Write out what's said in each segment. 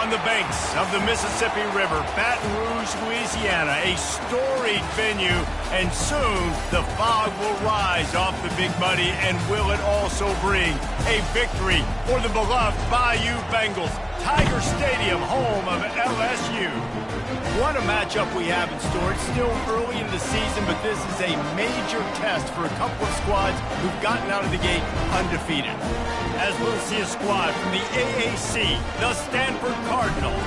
on the banks of the Mississippi River, Baton Rouge, Louisiana, a storied venue, and soon the fog will rise off the Big Muddy, and will it also bring a victory for the beloved Bayou Bengals. Tiger Stadium, home of LSU. What a matchup we have in store. It's still early in the season, but this is a major test for a couple of squads who've gotten out of the gate undefeated. As we'll see a squad from the AAC, the Stanford Cardinals,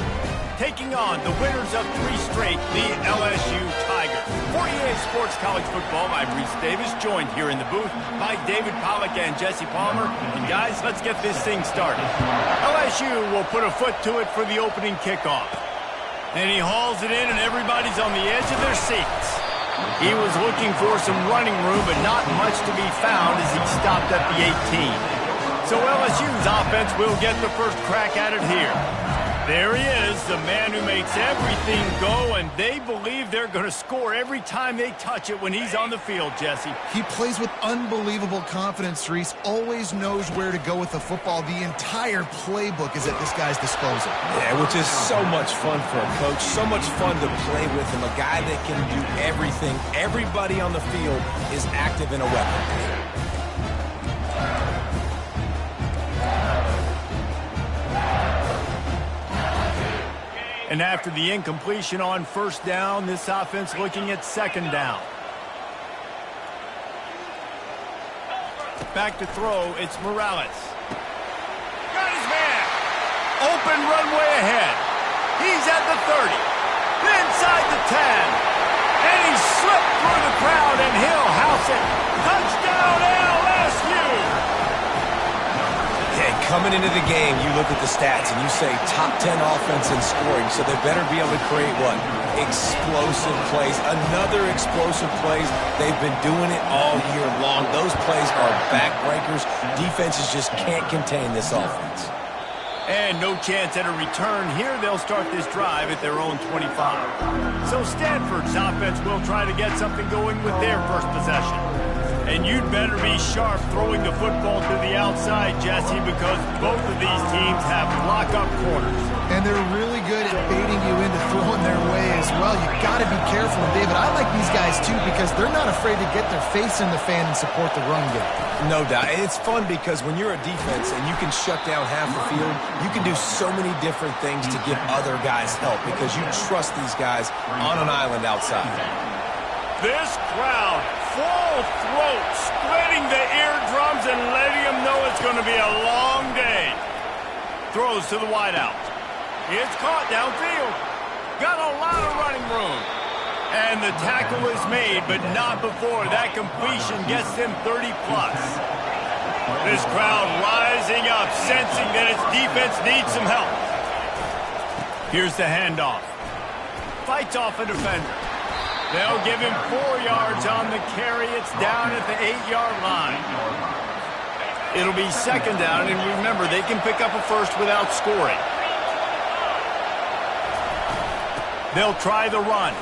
taking on the winners of 3 straight, the LSU Tigers. For EA Sports College Football, I'm Reese Davis, joined here in the booth by David Pollack and Jesse Palmer. And guys, let's get this thing started. LSU will put a foot to it for the opening kickoff. And he hauls it in, and everybody's on the edge of their seats. He was looking for some running room, but not much to be found as he stopped at the 18. So LSU's offense will get the first crack at it here. There he is, the man who makes everything go, and they believe they're going to score every time they touch it when he's on the field, Jesse. He plays with unbelievable confidence, Reese. Always knows where to go with the football. The entire playbook is at this guy's disposal. Yeah, which is so much fun for a coach, so much fun to play with him, a guy that can do everything. Everybody on the field is active in a weapon. And after the incompletion on first down, this offense looking at second down. Back to throw, it's Morales. Got his man. Open runway ahead. He's at the 30. Inside the 10. And he slipped through the crowd, and he'll house it. Touchdown LSU! Coming into the game, you look at the stats and you say top 10 offense in scoring, so they better be able to create what? Explosive plays. Another explosive plays. They've been doing it all year long. Those plays are backbreakers. Defenses just can't contain this offense. And no chance at a return here. They'll start this drive at their own 25. So Stanford's offense will try to get something going with their first possession. And you'd better be sharp throwing the football to the outside, Jesse, because both of these teams have lock-up corners. And they're really good at baiting you into throwing their way as well. You got to be careful. And David, I like these guys too because they're not afraid to get their face in the fan and support the run game. No doubt. It's fun because when you're a defense and you can shut down half the field, you can do so many different things to give other guys help because you trust these guys on an island outside. This crowd, full throat, splitting the eardrums and letting them know it's going to be a long day. Throws to the wideout. It's caught downfield. Got a lot of running room. And the tackle is made, but not before that completion gets them 30-plus. This crowd rising up, sensing that its defense needs some help. Here's the handoff. Fights off a defender. They'll give him 4 yards on the carry. It's down at the 8-yard line. It'll be second down, and remember, they can pick up a first without scoring. They'll try the run.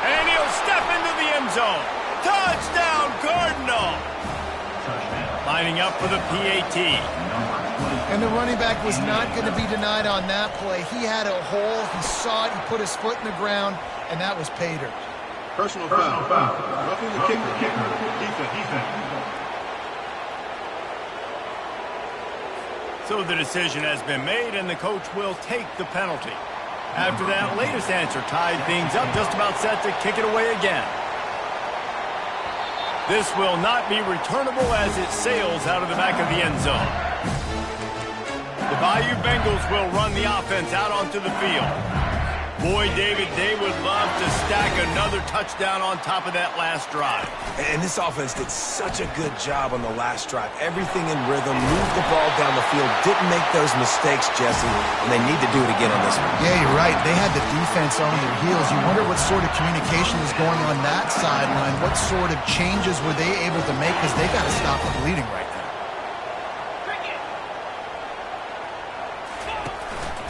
And he'll step into the end zone. Touchdown, Cardinal! Lining up for the PAT. And the running back was not going to be denied on that play. He had a hole. He saw it. He put his foot in the ground, and that was pay dirt. Personal foul. Roughing the kicker. Defense. So the decision has been made, and the coach will take the penalty. After that latest answer tied things up, just about set to kick it away again. This will not be returnable as it sails out of the back of the end zone. The Bayou Bengals will run the offense out onto the field. Boy, David, they would love to stack another touchdown on top of that last drive. And this offense did such a good job on the last drive. Everything in rhythm, moved the ball down the field, didn't make those mistakes, Jesse, and they need to do it again on this one. Yeah, you're right. They had the defense on their heels. You wonder what sort of communication is going on that sideline. What sort of changes were they able to make because they got to stop the bleeding right now.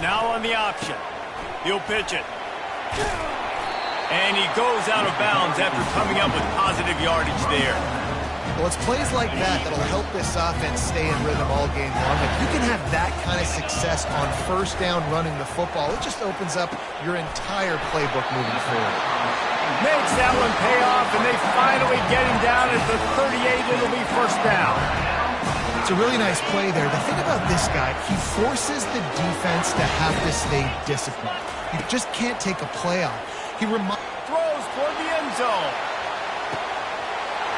Now on the option. He'll pitch it. And he goes out of bounds after coming up with positive yardage there. Well, it's plays like that that'll help this offense stay in rhythm all game long. If you can have that kind of success on first down running the football, it just opens up your entire playbook moving forward. Makes that one pay off, and they finally get him down at the 38. It'll be first down. It's a really nice play there. The thing about this guy, he forces the defense to have to stay disciplined. You just can't take a play off. He throws toward the end zone.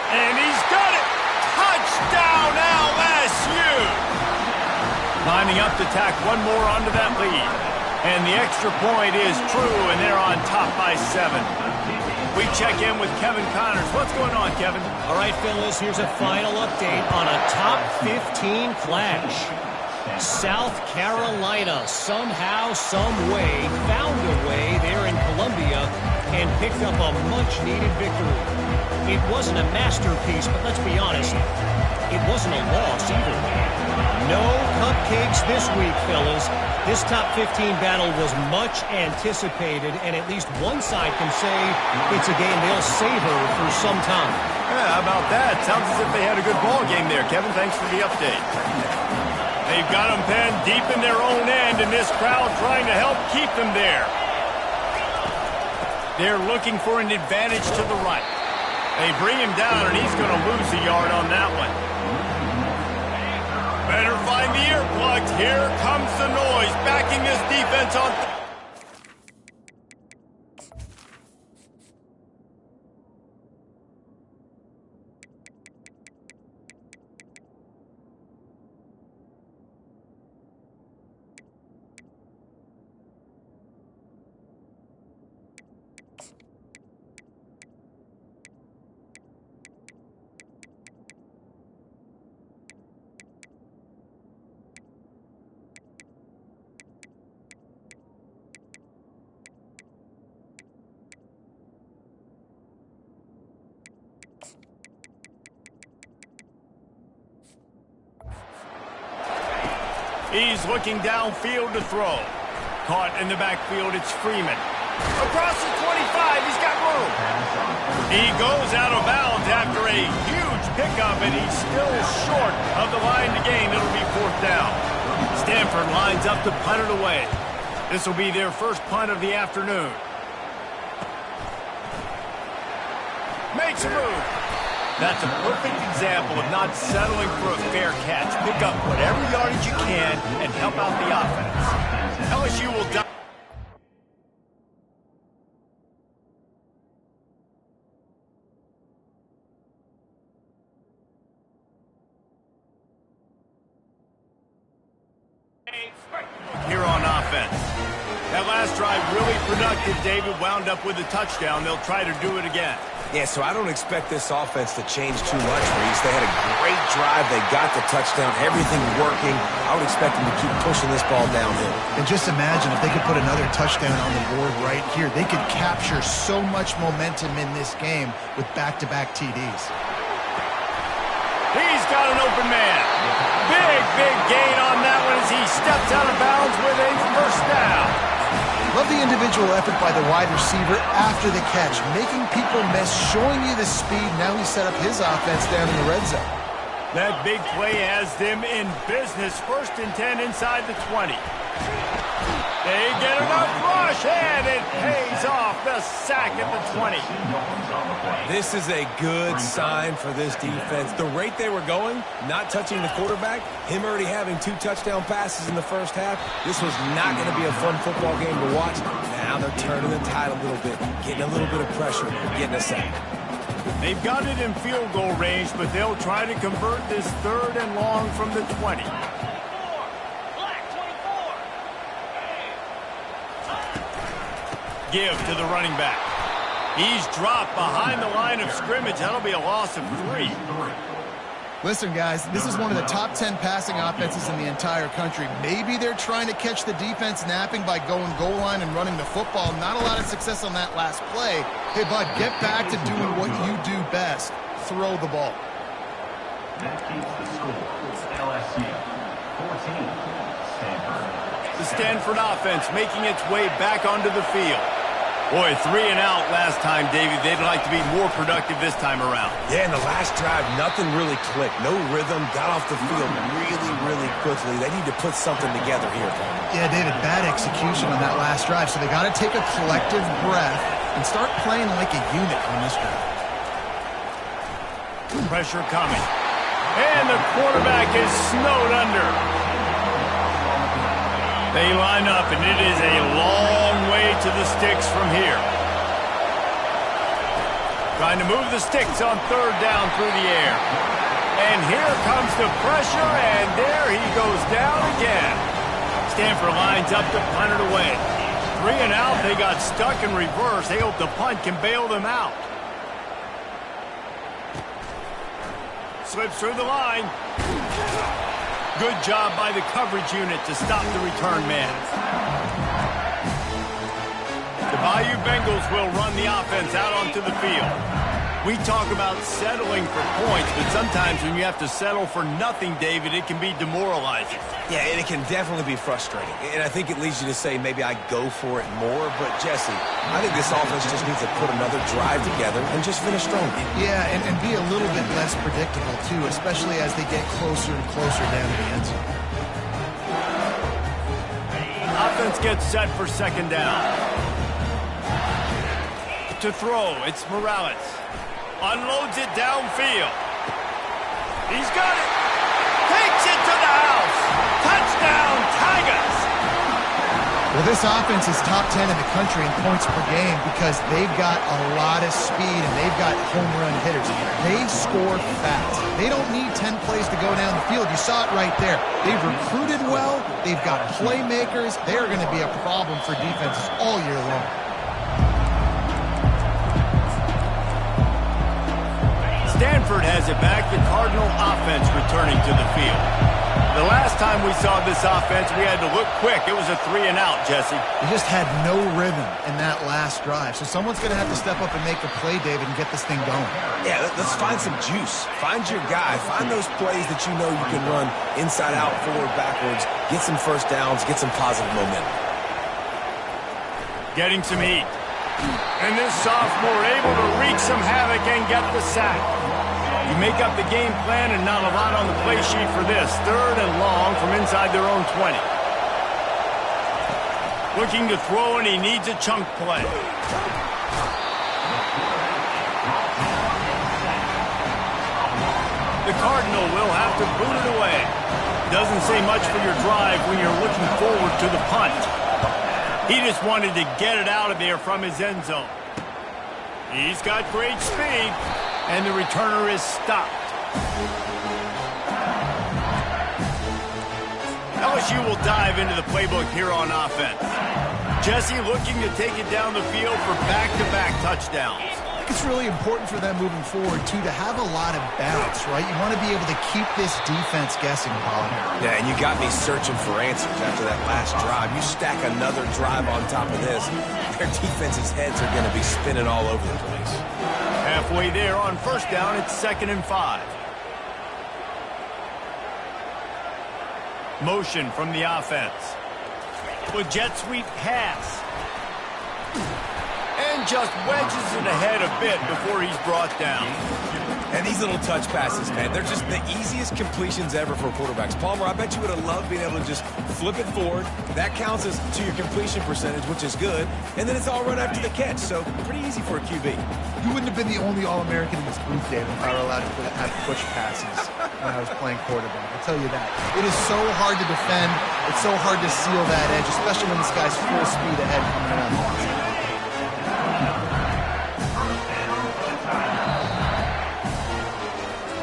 And he's got it! Touchdown, LSU! Lining up to tack one more onto that lead. And the extra point is true, and they're on top by 7. We check in with Kevin Connors. What's going on, Kevin? All right, fellas, here's a final update on a top 15 clash. South Carolina somehow, some way, found a way there in Columbia and picked up a much-needed victory. It wasn't a masterpiece, but let's be honest, it wasn't a loss either. No cupcakes this week, fellas. This top 15 battle was much anticipated, and at least one side can say it's a game they'll savor for some time. Yeah, how about that? Sounds as if they had a good ball game there, Kevin. Thanks for the update. They've got them penned deep in their own end, and this crowd trying to help keep them there. They're looking for an advantage to the right. They bring him down, and he's going to lose a yard on that one. Better find the earplugs. Here comes the noise, backing this defense on. He's looking downfield to throw. Caught in the backfield, it's Freeman. Across the 25, he's got room. He goes out of bounds after a huge pickup, and he's still short of the line to gain. It'll be fourth down. Stanford lines up to punt it away. This will be their first punt of the afternoon. Makes a move. That's a perfect example of not settling for a fair catch. Pick up whatever yardage you can and help out the offense. LSU will die. Here on offense. That last drive really productive. David wound up with a touchdown. They'll try to do it again. Yeah, so I don't expect this offense to change too much, Reese. They had a great drive. They got the touchdown. Everything working. I would expect them to keep pushing this ball downhill. And just imagine if they could put another touchdown on the board right here. They could capture so much momentum in this game with back-to-back TDs. He's got an open man. Big gain on that one as he steps out of bounds with a first down. Love the individual effort by the wide receiver after the catch, making people miss, showing you the speed. Now he's set up his offense down in the red zone. That big play has them in business. First and 10 inside the 20. They get enough rush, and it pays off the sack at the 20. This is a good sign for this defense. The rate they were going, not touching the quarterback, him already having 2 touchdown passes in the first half, this was not going to be a fun football game to watch. Now they're turning the tide a little bit, getting a little bit of pressure, getting a sack. They've got it in field goal range, but they'll try to convert this 3rd and long from the 20. Give to the running back. He's dropped behind the line of scrimmage. That'll be a loss of 3. Listen, guys, this is one of the top 10 passing offenses in the entire country. Maybe they're trying to catch the defense napping by going goal line and running the football. Not a lot of success on that last play. Hey, bud, get back to doing what you do best. Throw the ball. That keeps the score. LSU 14, Stanford. The Stanford offense making its way back onto the field. Boy, 3 and out last time, David. They'd like to be more productive this time around. Yeah, in the last drive, nothing really clicked. No rhythm, got off the field really quickly. They need to put something together here. Yeah, David, bad execution on that last drive, so they got to take a collective breath and start playing like a unit on this drive. Pressure coming. And the quarterback is snowed under. They line up, and it is a long way to the sticks from here. Trying to move the sticks on 3rd down through the air. And here comes the pressure, and there he goes down again. Stanford lines up to punt it away. 3 and out, they got stuck in reverse. They hope the punt can bail them out. Slips through the line. Good job by the coverage unit to stop the return man. The Bayou Bengals will run the offense out onto the field. We talk about settling for points, but sometimes when you have to settle for nothing, David, it can be demoralizing. Yeah, and it can definitely be frustrating. And I think it leads you to say maybe I go for it more. But, Jesse, I think this offense just needs to put another drive together and just finish strong. Yeah, and be a little bit less predictable, too, especially as they get closer and closer down to the end zone. Offense gets set for 2nd down. To throw, it's Morales. Unloads it downfield. He's got it. Takes it to the house. Touchdown, Tigers. Well, this offense is top 10 in the country in points per game because they've got a lot of speed and they've got home run hitters. They score fast. They don't need 10 plays to go down the field. You saw it right there. They've recruited well. They've got playmakers. They are going to be a problem for defenses all year long. Stanford has it back. The Cardinal offense returning to the field. The last time we saw this offense, we had to look quick. It was a 3 and out, Jesse. They just had no rhythm in that last drive. So someone's going to have to step up and make a play, David, and get this thing going. Yeah, let's find some juice. Find your guy. Find those plays that you know you can run inside out, forward, backwards. Get some first downs. Get some positive momentum. Getting some heat. And this sophomore able to wreak some havoc and get the sack. You make up the game plan and not a lot on the play sheet for this. 3rd and long from inside their own 20. Looking to throw, and he needs a chunk play. The Cardinal will have to boot it away. Doesn't say much for your drive when you're looking forward to the punt. He just wanted to get it out of there from his end zone. He's got great speed, and the returner is stopped. LSU will dive into the playbook here on offense. Jesse looking to take it down the field for back-to-back touchdowns. I think it's really important for them moving forward, too, to have a lot of balance, right? You want to be able to keep this defense guessing, Colin. Yeah, and you got me searching for answers after that last drive. You stack another drive on top of this, their defense's heads are going to be spinning all over the place. Halfway there on 1st down, it's 2nd and 5. Motion from the offense. With jet sweep pass. And just wedges it ahead a bit before he's brought down. And these little touch passes, man, they're just the easiest completions ever for quarterbacks. Palmer, I bet you would have loved being able to just flip it forward. That counts as to your completion percentage, which is good. And then it's all run after the catch, so pretty easy for a QB. You wouldn't have been the only All-American in this booth, David, if I were allowed to have push passes when I was playing quarterback. I'll tell you that. It is so hard to defend. It's so hard to seal that edge, especially when this guy's full speed ahead coming around the outside.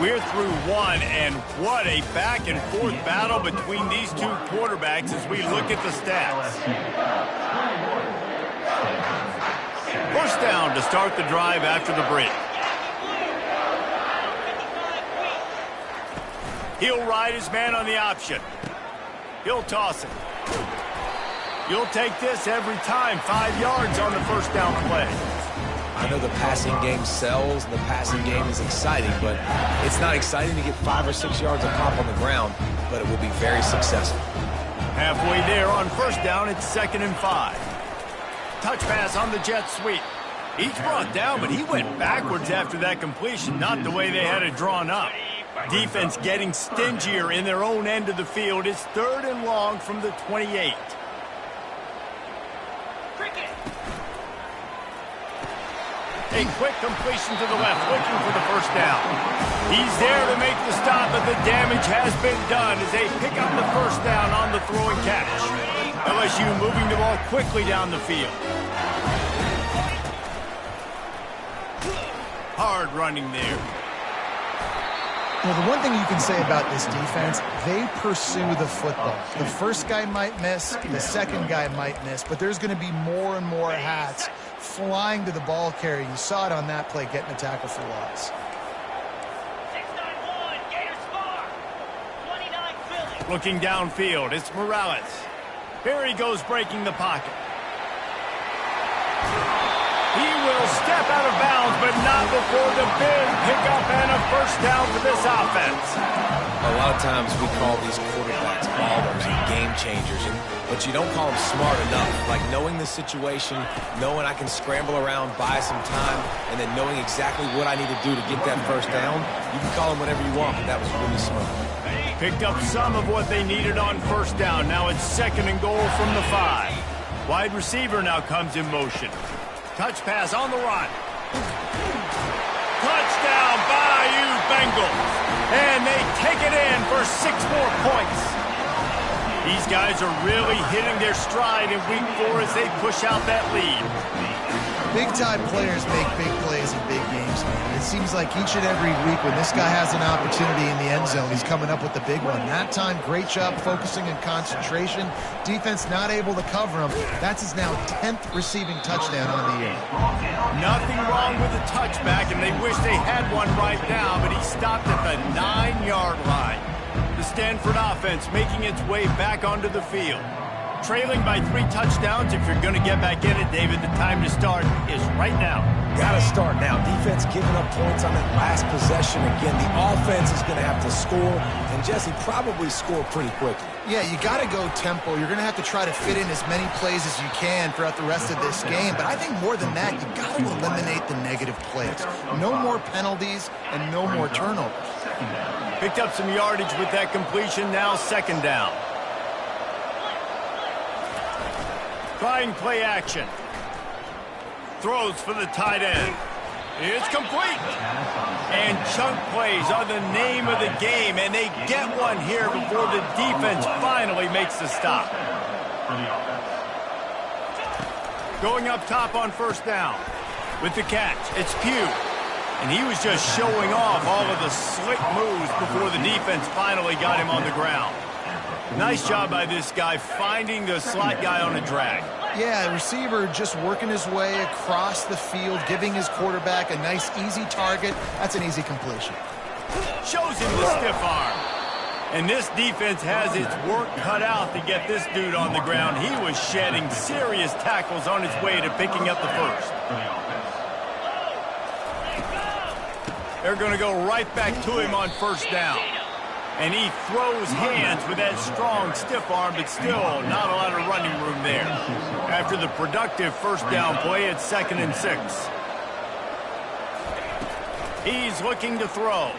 We're through one, and what a back-and-forth battle between these two quarterbacks as we look at the stats. 1st down to start the drive after the break. He'll ride his man on the option. He'll toss it. You'll take this every time. 5 yards on the 1st down play. I know the passing game sells and the passing game is exciting, but it's not exciting to get 5 or 6 yards a pop on the ground, but it will be very successful. Halfway there on 1st down, it's 2nd and 5. touch pass on the jet sweep. Each brought down, but he went backwards after that completion, not the way they had it drawn up. Defense getting stingier in their own end of the field. It's 3rd and long from the 28. A quick completion to the left, looking for the first down. He's there to make the stop, but the damage has been done as they pick up the first down on the throw and catch. LSU moving the ball quickly down the field. Hard running there. Well, the one thing you can say about this defense, they pursue the football. The first guy might miss, the second guy might miss, but there's going to be more and more hats flying to the ball carrier. You saw it on that play, getting a tackle for loss. 691, Gators score. 29 Philly. Looking downfield, it's Morales. Here he goes breaking the pocket. He will step out of bounds, but not before the big pickup and a first down for this offense. A lot of times we call these quarterbacks ballers and game changers, but you don't call them smart enough. Like knowing the situation, knowing I can scramble around, buy some time, and then knowing exactly what I need to do to get that first down. You can call them whatever you want, but that was really smart. Picked up some of what they needed on first down. Now it's 2nd and goal from the 5. Wide receiver now comes in motion. Touch pass on the run. Touchdown, Bayou Bengals. And they take it in for 6 more points. These guys are really hitting their stride in week 4 as they push out that lead. Big-time players make big plays in big games, man. It seems like each and every week when this guy has an opportunity in the end zone, he's coming up with the big one. That time, great job focusing and concentration. Defense not able to cover him. That's his now 10th receiving touchdown on the year. Nothing wrong with the touchback, and they wish they had one right now, but he stopped at the 9-yard line. The Stanford offense making its way back onto the field. Trailing by 3 touchdowns. If you're going to get back in it, David, the time to start is right now. Got to start now. Defense giving up points on that last possession. Again, the offense is going to have to score, and Jesse probably score pretty quickly. Yeah, you got to go tempo. You're going to have to try to fit in as many plays as you can throughout the rest of this game. But I think more than that, you got to eliminate the negative plays. No more penalties and no more turnovers. Picked up some yardage with that completion. Now 2nd down. Trying play action. Throws for the tight end. It's complete. And chunk plays are the name of the game, and they get one here before the defense finally makes the stop. Going up top on first down. With the catch, it's Pugh. And he was just showing off all of the slick moves before the defense finally got him on the ground. Nice job by this guy finding the slot guy on a drag. Yeah, receiver just working his way across the field, giving his quarterback a nice, easy target. That's an easy completion. Shows him the stiff arm. And this defense has its work cut out to get this dude on the ground. He was shedding serious tackles on his way to picking up the first. They're going to go right back to him on first down. And he throws hands with that strong, stiff arm, but still not a lot of running room there. After the productive first down play, it's 2nd and 6. He's looking to throw.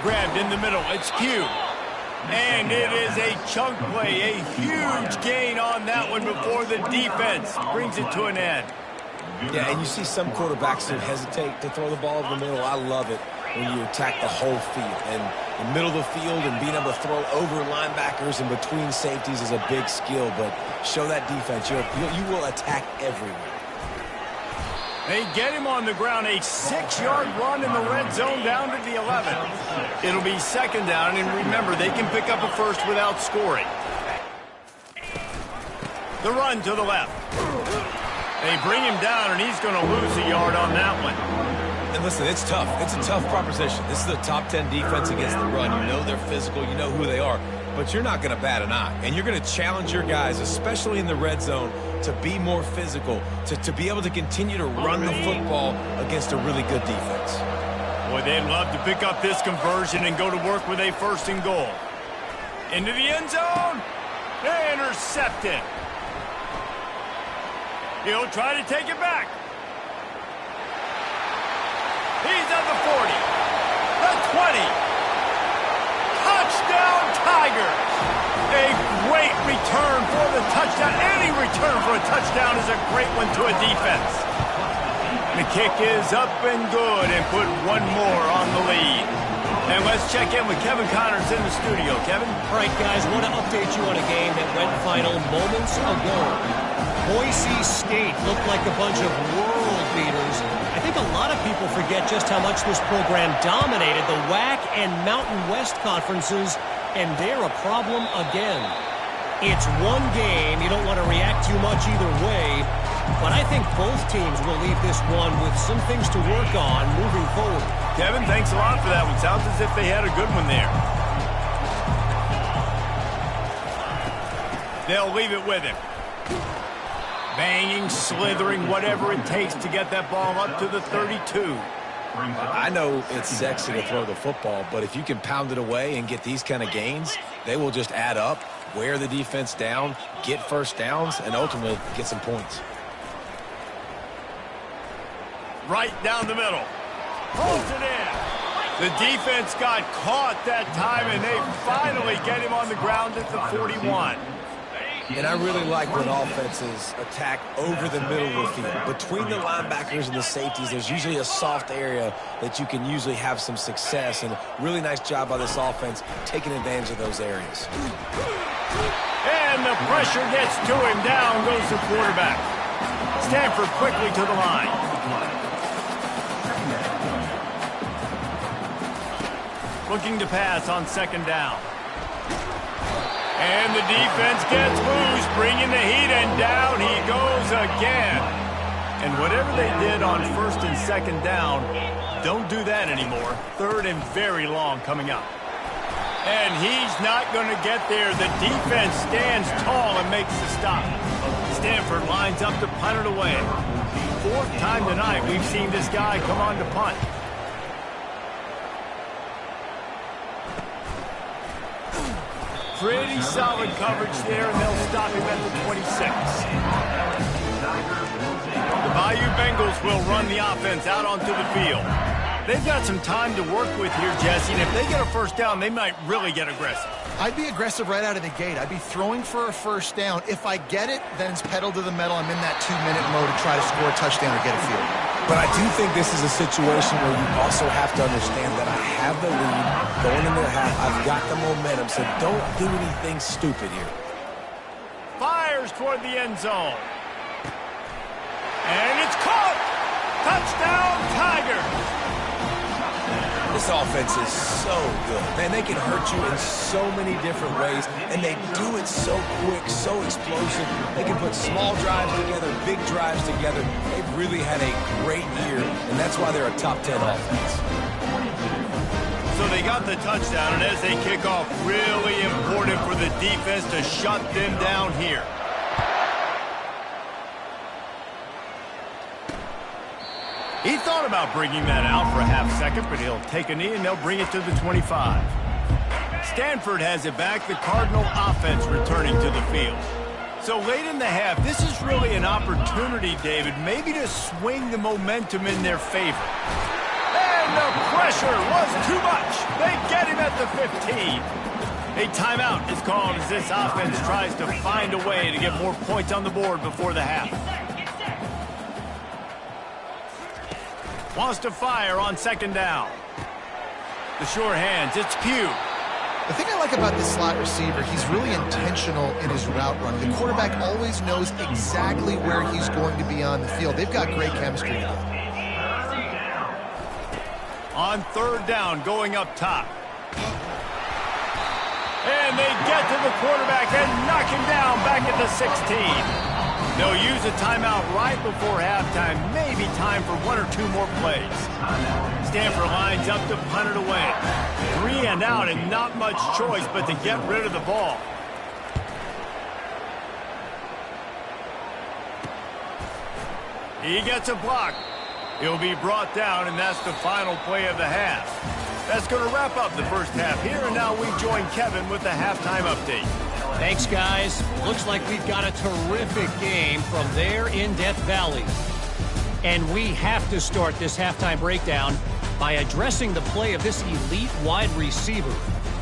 Grabbed in the middle. It's Q. And it is a chunk play, a huge gain on that one before the defense brings it to an end. Yeah, and you see some quarterbacks who hesitate to throw the ball over the middle. I love it when you attack the whole field. And the middle of the field and being able to throw over linebackers and between safeties is a big skill. But show that defense. You will attack everywhere. They get him on the ground, a 6-yard run in the red zone down to the 11. It'll be 2nd down, and remember, they can pick up a first without scoring. The run to the left. They bring him down, and he's going to lose a yard on that one. And listen, it's tough. It's a tough proposition. This is a top 10 defense against the run. You know they're physical. You know who they are. But you're not going to bat an eye. And you're going to challenge your guys, especially in the red zone, to be more physical, to be able to continue to run the football against a really good defense. Boy, they'd love to pick up this conversion and go to work with a 1st and goal. Into the end zone. They intercept it. He'll try to take it back. He's at the 40, the 20. Touchdown, Tigers. A great return for the touchdown. Any return for a touchdown is a great one to a defense. The kick is up and good and put one more on the lead. And let's check in with Kevin Connors in the studio. Kevin? All right, guys, want to update you on a game that went final moments ago. Boise State looked like a bunch of world beaters. I think a lot of people forget just how much this program dominated the WAC and Mountain West conferences, and they're a problem again. It's one game. You don't want to react too much either way, but I think both teams will leave this one with some things to work on moving forward. Kevin, thanks a lot for that one. Sounds as if they had a good one there. They'll leave it with him. Banging, slithering, whatever it takes to get that ball up to the 32. I know it's sexy to throw the football, but if you can pound it away and get these kind of gains, they will just add up, wear the defense down, get first downs, and ultimately get some points. Right down the middle. Holds it in. The defense got caught that time, and they finally get him on the ground at the 41. And I really like when offenses attack over the middle of the field. Between the linebackers and the safeties, there's usually a soft area that you can usually have some success. And a really nice job by this offense taking advantage of those areas. And the pressure gets to him. Down goes the quarterback. Stanford quickly to the line. Looking to pass on second down. And the defense gets loose, bringing the heat, and down he goes again. And whatever they did on first and second down, don't do that anymore. Third and very long coming up. And he's not going to get there. The defense stands tall and makes the stop. Stanford lines up to punt it away. Fourth time tonight we've seen this guy come on to punt. Pretty solid coverage there, and they'll stop him at the 26. The Bayou Bengals will run the offense out onto the field. They've got some time to work with here, Jesse, and if they get a first down, they might really get aggressive. I'd be aggressive right out of the gate. I'd be throwing for a first down. If I get it, then it's pedal to the metal. I'm in that 2-minute mode to try to score a touchdown or get a field. But I do think this is a situation where you also have to understand that I have the lead going into the half. I've got the momentum, so don't do anything stupid here. Fires toward the end zone. And it's caught! Touchdown, Tigers! This offense is so good. Man, they can hurt you in so many different ways, and they do it so quick, so explosive. They can put small drives together, big drives together. They've really had a great year, and that's why they're a top 10 offense. So they got the touchdown, and as they kick off, really important for the defense to shut them down here. He thought about bringing that out for a half second, but he'll take a knee and they'll bring it to the 25. Stanford has it back, the Cardinal offense returning to the field. So late in the half, this is really an opportunity, David, maybe to swing the momentum in their favor. And the pressure was too much. They get him at the 15. A timeout is called as this offense tries to find a way to get more points on the board before the half. Wants to fire on second down. The sure hands, it's Pugh. The thing I like about this slot receiver, he's really intentional in his route running. The quarterback always knows exactly where he's going to be on the field. They've got great chemistry together. On third down, going up top. And they get to the quarterback and knock him down back at the 16. They'll use a timeout right before halftime. Maybe time for one or two more plays. Stanford lines up to punt it away. 3 and out and not much choice but to get rid of the ball. He gets a block. He'll be brought down, and that's the final play of the half. That's going to wrap up the first half here, and now we join Kevin with the halftime update. Thanks, guys. Looks like we've got a terrific game from there in Death Valley. And we have to start this halftime breakdown by addressing the play of this elite wide receiver.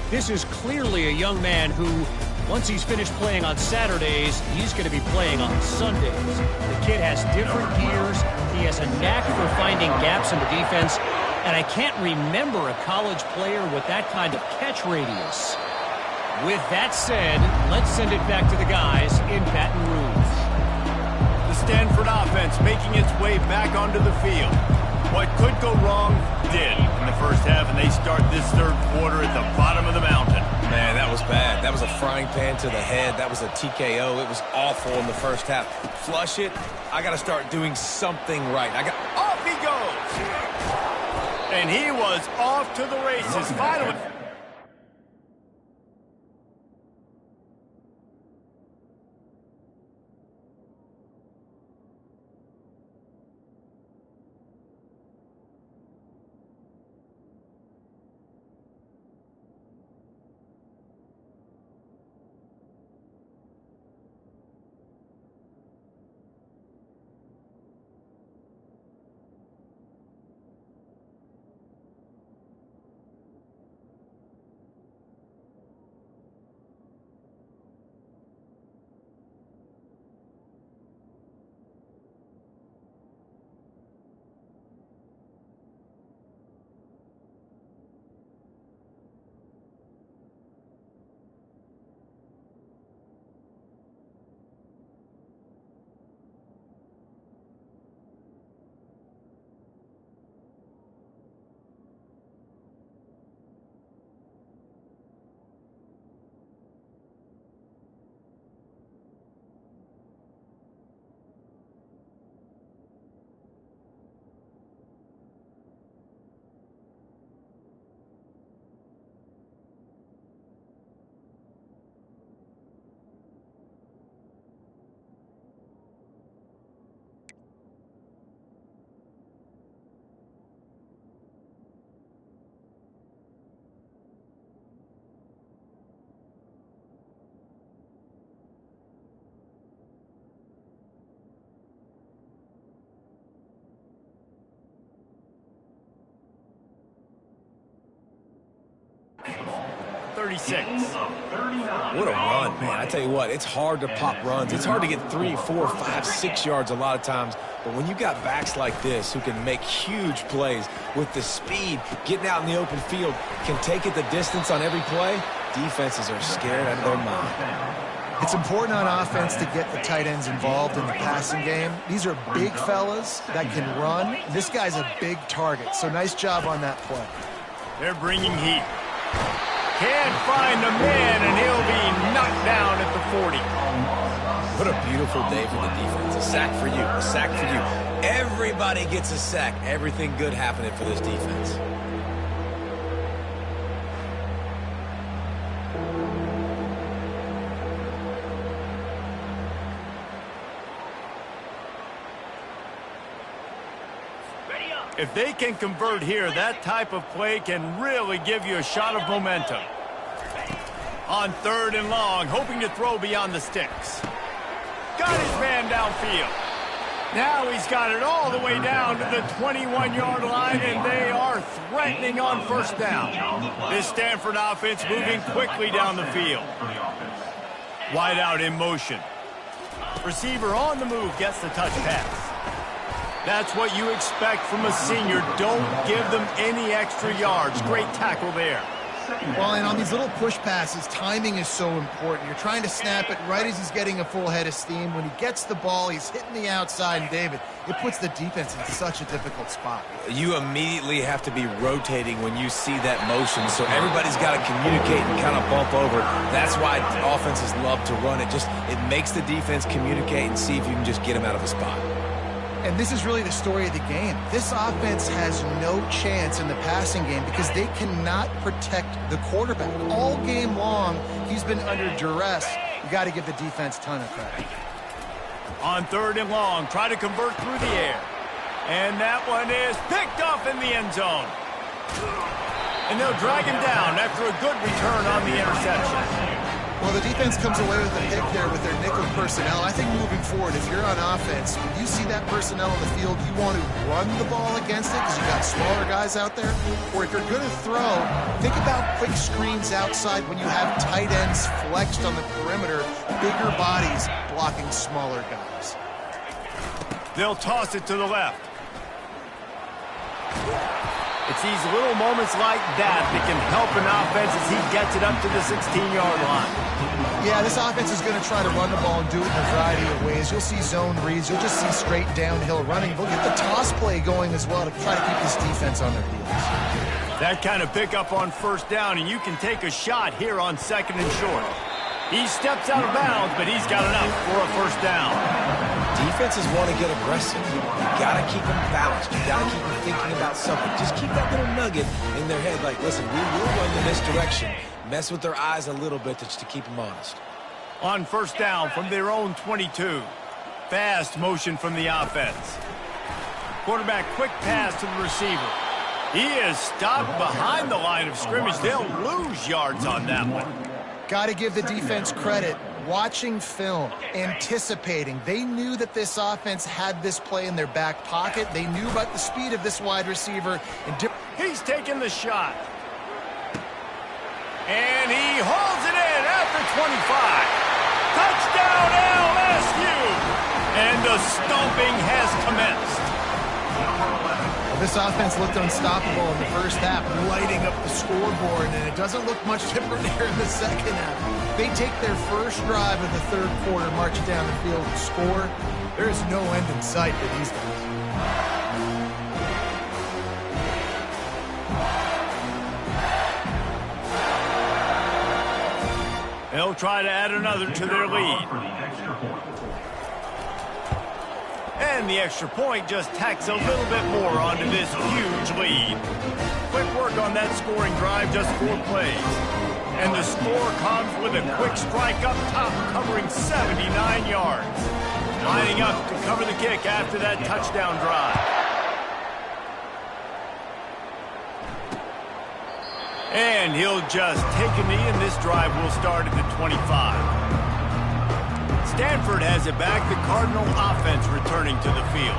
This is clearly a young man who, once he's finished playing on Saturdays, he's going to be playing on Sundays. The kid has different gears. He has a knack for finding gaps in the defense. And I can't remember a college player with that kind of catch radius. With that said, let's send it back to the guys in Baton Rouge. The Stanford offense making its way back onto the field. What could go wrong did in the first half, and they start this third quarter at the bottom of the mountain. Man, that was bad. That was a frying pan to the head. That was a TKO. It was awful in the first half. Flush it. I got to start doing something right. Off he goes! And he was off to the races. Finally. What a run, man. I tell you what, it's hard to pop runs. It's hard to get 3, 4, 5, 6 yards a lot of times. But when you got backs like this who can make huge plays with the speed, getting out in the open field, can take it the distance on every play, defenses are scared out of their mind. It's important on offense to get the tight ends involved in the passing game. These are big fellas that can run. This guy's a big target, so nice job on that play. They're bringing heat. Can't find the man, and he'll be knocked down at the 40. What a beautiful day for the defense. A sack for you, a sack for you. Everybody gets a sack. Everything good happening for this defense. If they can convert here, that type of play can really give you a shot of momentum. On 3rd and long, hoping to throw beyond the sticks. Got his man downfield. Now he's got it all the way down to the 21-yard line, and they are threatening on 1st down. This Stanford offense moving quickly down the field. Wide out in motion. Receiver on the move gets the touch pass. That's what you expect from a senior. Don't give them any extra yards. Great tackle there. Well, and on these little push passes, timing is so important. You're trying to snap it right as he's getting a full head of steam. When he gets the ball, he's hitting the outside, and David, it puts the defense in such a difficult spot. You immediately have to be rotating when you see that motion, so everybody's got to communicate and kind of bump over. That's why offenses love to run it. It makes the defense communicate and see if you can just get them out of a spot. And this is really the story of the game. This offense has no chance in the passing game because they cannot protect the quarterback. All game long, he's been under duress. You got to give the defense a ton of credit. On 3rd and long, try to convert through the air. And that one is picked off in the end zone. And they'll drag him down after a good return on the interception. Well, the defense comes away with a pick there with their nickel personnel. I think moving forward, if you're on offense, when you see that personnel on the field, you want to run the ball against it because you got smaller guys out there. Or if you're going to throw, think about quick screens outside when you have tight ends flexed on the perimeter, bigger bodies blocking smaller guys. They'll toss it to the left. It's these little moments like that can help an offense as he gets it up to the 16-yard line. Yeah, this offense is going to try to run the ball and do it in a variety of ways. You'll see zone reads. You'll just see straight downhill running. They'll get the toss play going as well to try to keep this defense on their heels. That kind of pickup on first down, and you can take a shot here on second and short. He steps out of bounds, but he's got enough for a first down. Defenses want to get aggressive. You got to keep them balanced. You got to keep them thinking about something. Just keep that little nugget in their head like, listen, we will run in this direction. Mess with their eyes a little bit just to keep them honest. On first down from their own 22. Fast motion from the offense. Quarterback quick pass to the receiver. He is stopped behind the line of scrimmage. They'll lose yards on that one. Got to give the defense credit. Watching film, anticipating. They knew that this offense had this play in their back pocket. They knew about the speed of this wide receiver. He's taking the shot. And he hauls it in at the 25. Touchdown LSU! And the stomping has commenced. Well, this offense looked unstoppable in the first half, lighting up the scoreboard, and it doesn't look much different here in the second half. They take their first drive of the third quarter, march down the field and score. There is no end in sight for these guys. They'll try to add another to their lead. And the extra point just tacks a little bit more onto this huge lead. Quick work on that scoring drive, just 4 plays. And the score comes with a quick strike up top, covering 79 yards. Lining up to cover the kick after that touchdown drive. And he'll just take a knee, and this drive will start at the 25. Stanford has it back, the Cardinal offense returning to the field.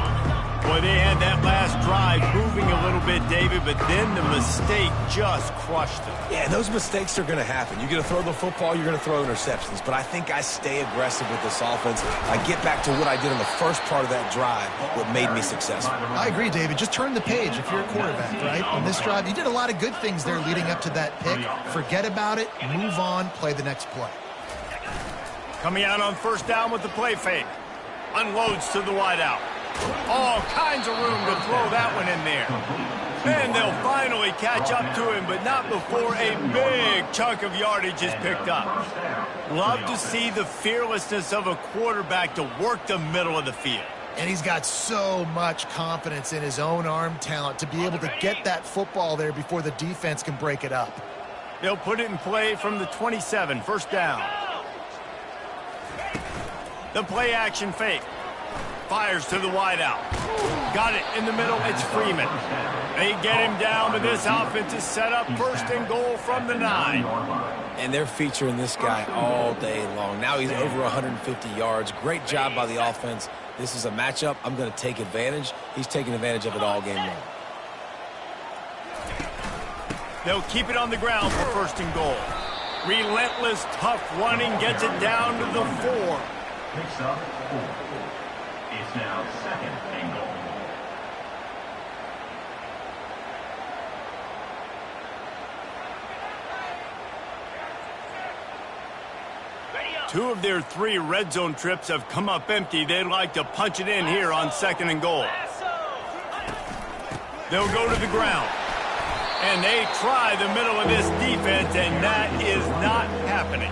Boy, they had that last drive moving a little bit, David, but then the mistake just crushed them. Yeah, those mistakes are going to happen. You're going to throw the football, you're going to throw interceptions. But I think I stay aggressive with this offense. I get back to what I did in the first part of that drive, what made me successful. I agree, David. Just turn the page if you're a quarterback, right? On this drive, you did a lot of good things there leading up to that pick. Forget about it, move on, play the next play. Coming out on first down with the play fake. Unloads to the wideout. All kinds of room to throw that one in there. And they'll finally catch up to him, but not before a big chunk of yardage is picked up. Love to see the fearlessness of a quarterback to work the middle of the field. And he's got so much confidence in his own arm talent to be able to get that football there before the defense can break it up. They'll put it in play from the 27, first down. The play action fake. Fires to the wideout. Got it in the middle. It's Freeman. They get him down, but this offense is set up first and goal from the 9. And they're featuring this guy all day long. Now he's over 150 yards. Great job by the offense. This is a matchup. I'm going to take advantage. He's taking advantage of it all game long. They'll keep it on the ground for first and goal. Relentless, tough running gets it down to the 4. Picks up 4. It's now second and goal. Two of their 3 red zone trips have come up empty. They'd like to punch it in here on second and goal. They'll go to the ground. And they try the middle of this defense, and that is not happening.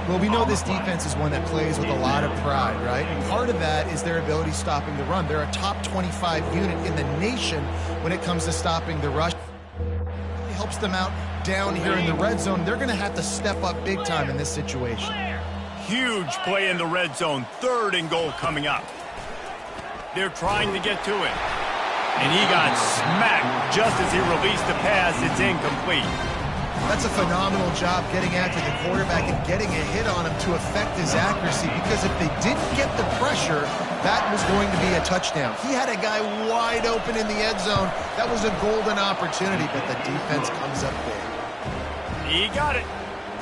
Well, we know this defense is one that plays with a lot of pride, right? And part of that is their ability stopping the run. They're a top 25 unit in the nation when it comes to stopping the rush. It helps them out down here in the red zone. They're going to have to step up big time in this situation. Huge play in the red zone. Third and goal coming up. They're trying to get to it. And he got smacked just as he released the pass. It's incomplete. That's a phenomenal job getting after the quarterback and getting a hit on him to affect his accuracy, because if they didn't get the pressure, that was going to be a touchdown. He had a guy wide open in the end zone. That was a golden opportunity, but the defense comes up big. He got it.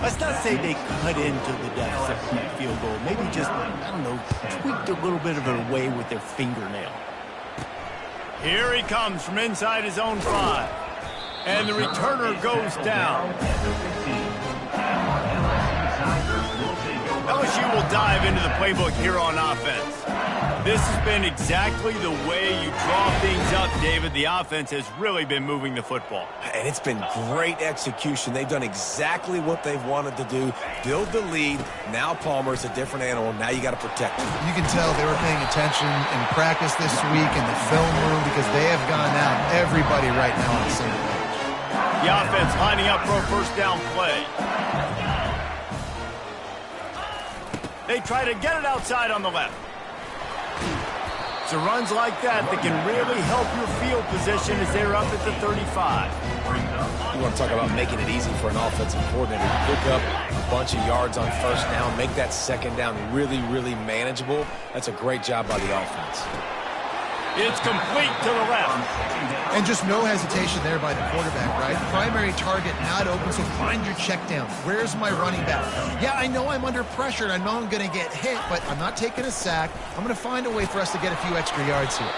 Let's not say they cut into the deficit from that field goal. Maybe just, I don't know, tweaked a little bit of it away with their fingernail. Here he comes from inside his own 5. And the returner goes down. LSU will dive into the playbook here on offense. This has been exactly the way you draw things up, David. The offense has really been moving the football. And it's been great execution. They've done exactly what they've wanted to do. Build the lead. Now Palmer's a different animal. Now you got to protect him. You can tell they were paying attention in practice this week in the film room, because they have gone out, everybody right now on the same page. The offense lining up for a first down play. They try to get it outside on the left. So runs like that can really help your field position as they're up at the 35. You want to talk about making it easy for an offensive coordinator to pick up a bunch of yards on first down, make that second down really, really manageable. That's a great job by the offense. It's complete to the left. And just no hesitation there by the quarterback, right? Primary target not open, so find your check down. Where's my running back? Yeah, I know I'm under pressure, and I know I'm going to get hit, but I'm not taking a sack. I'm going to find a way for us to get a few extra yards here.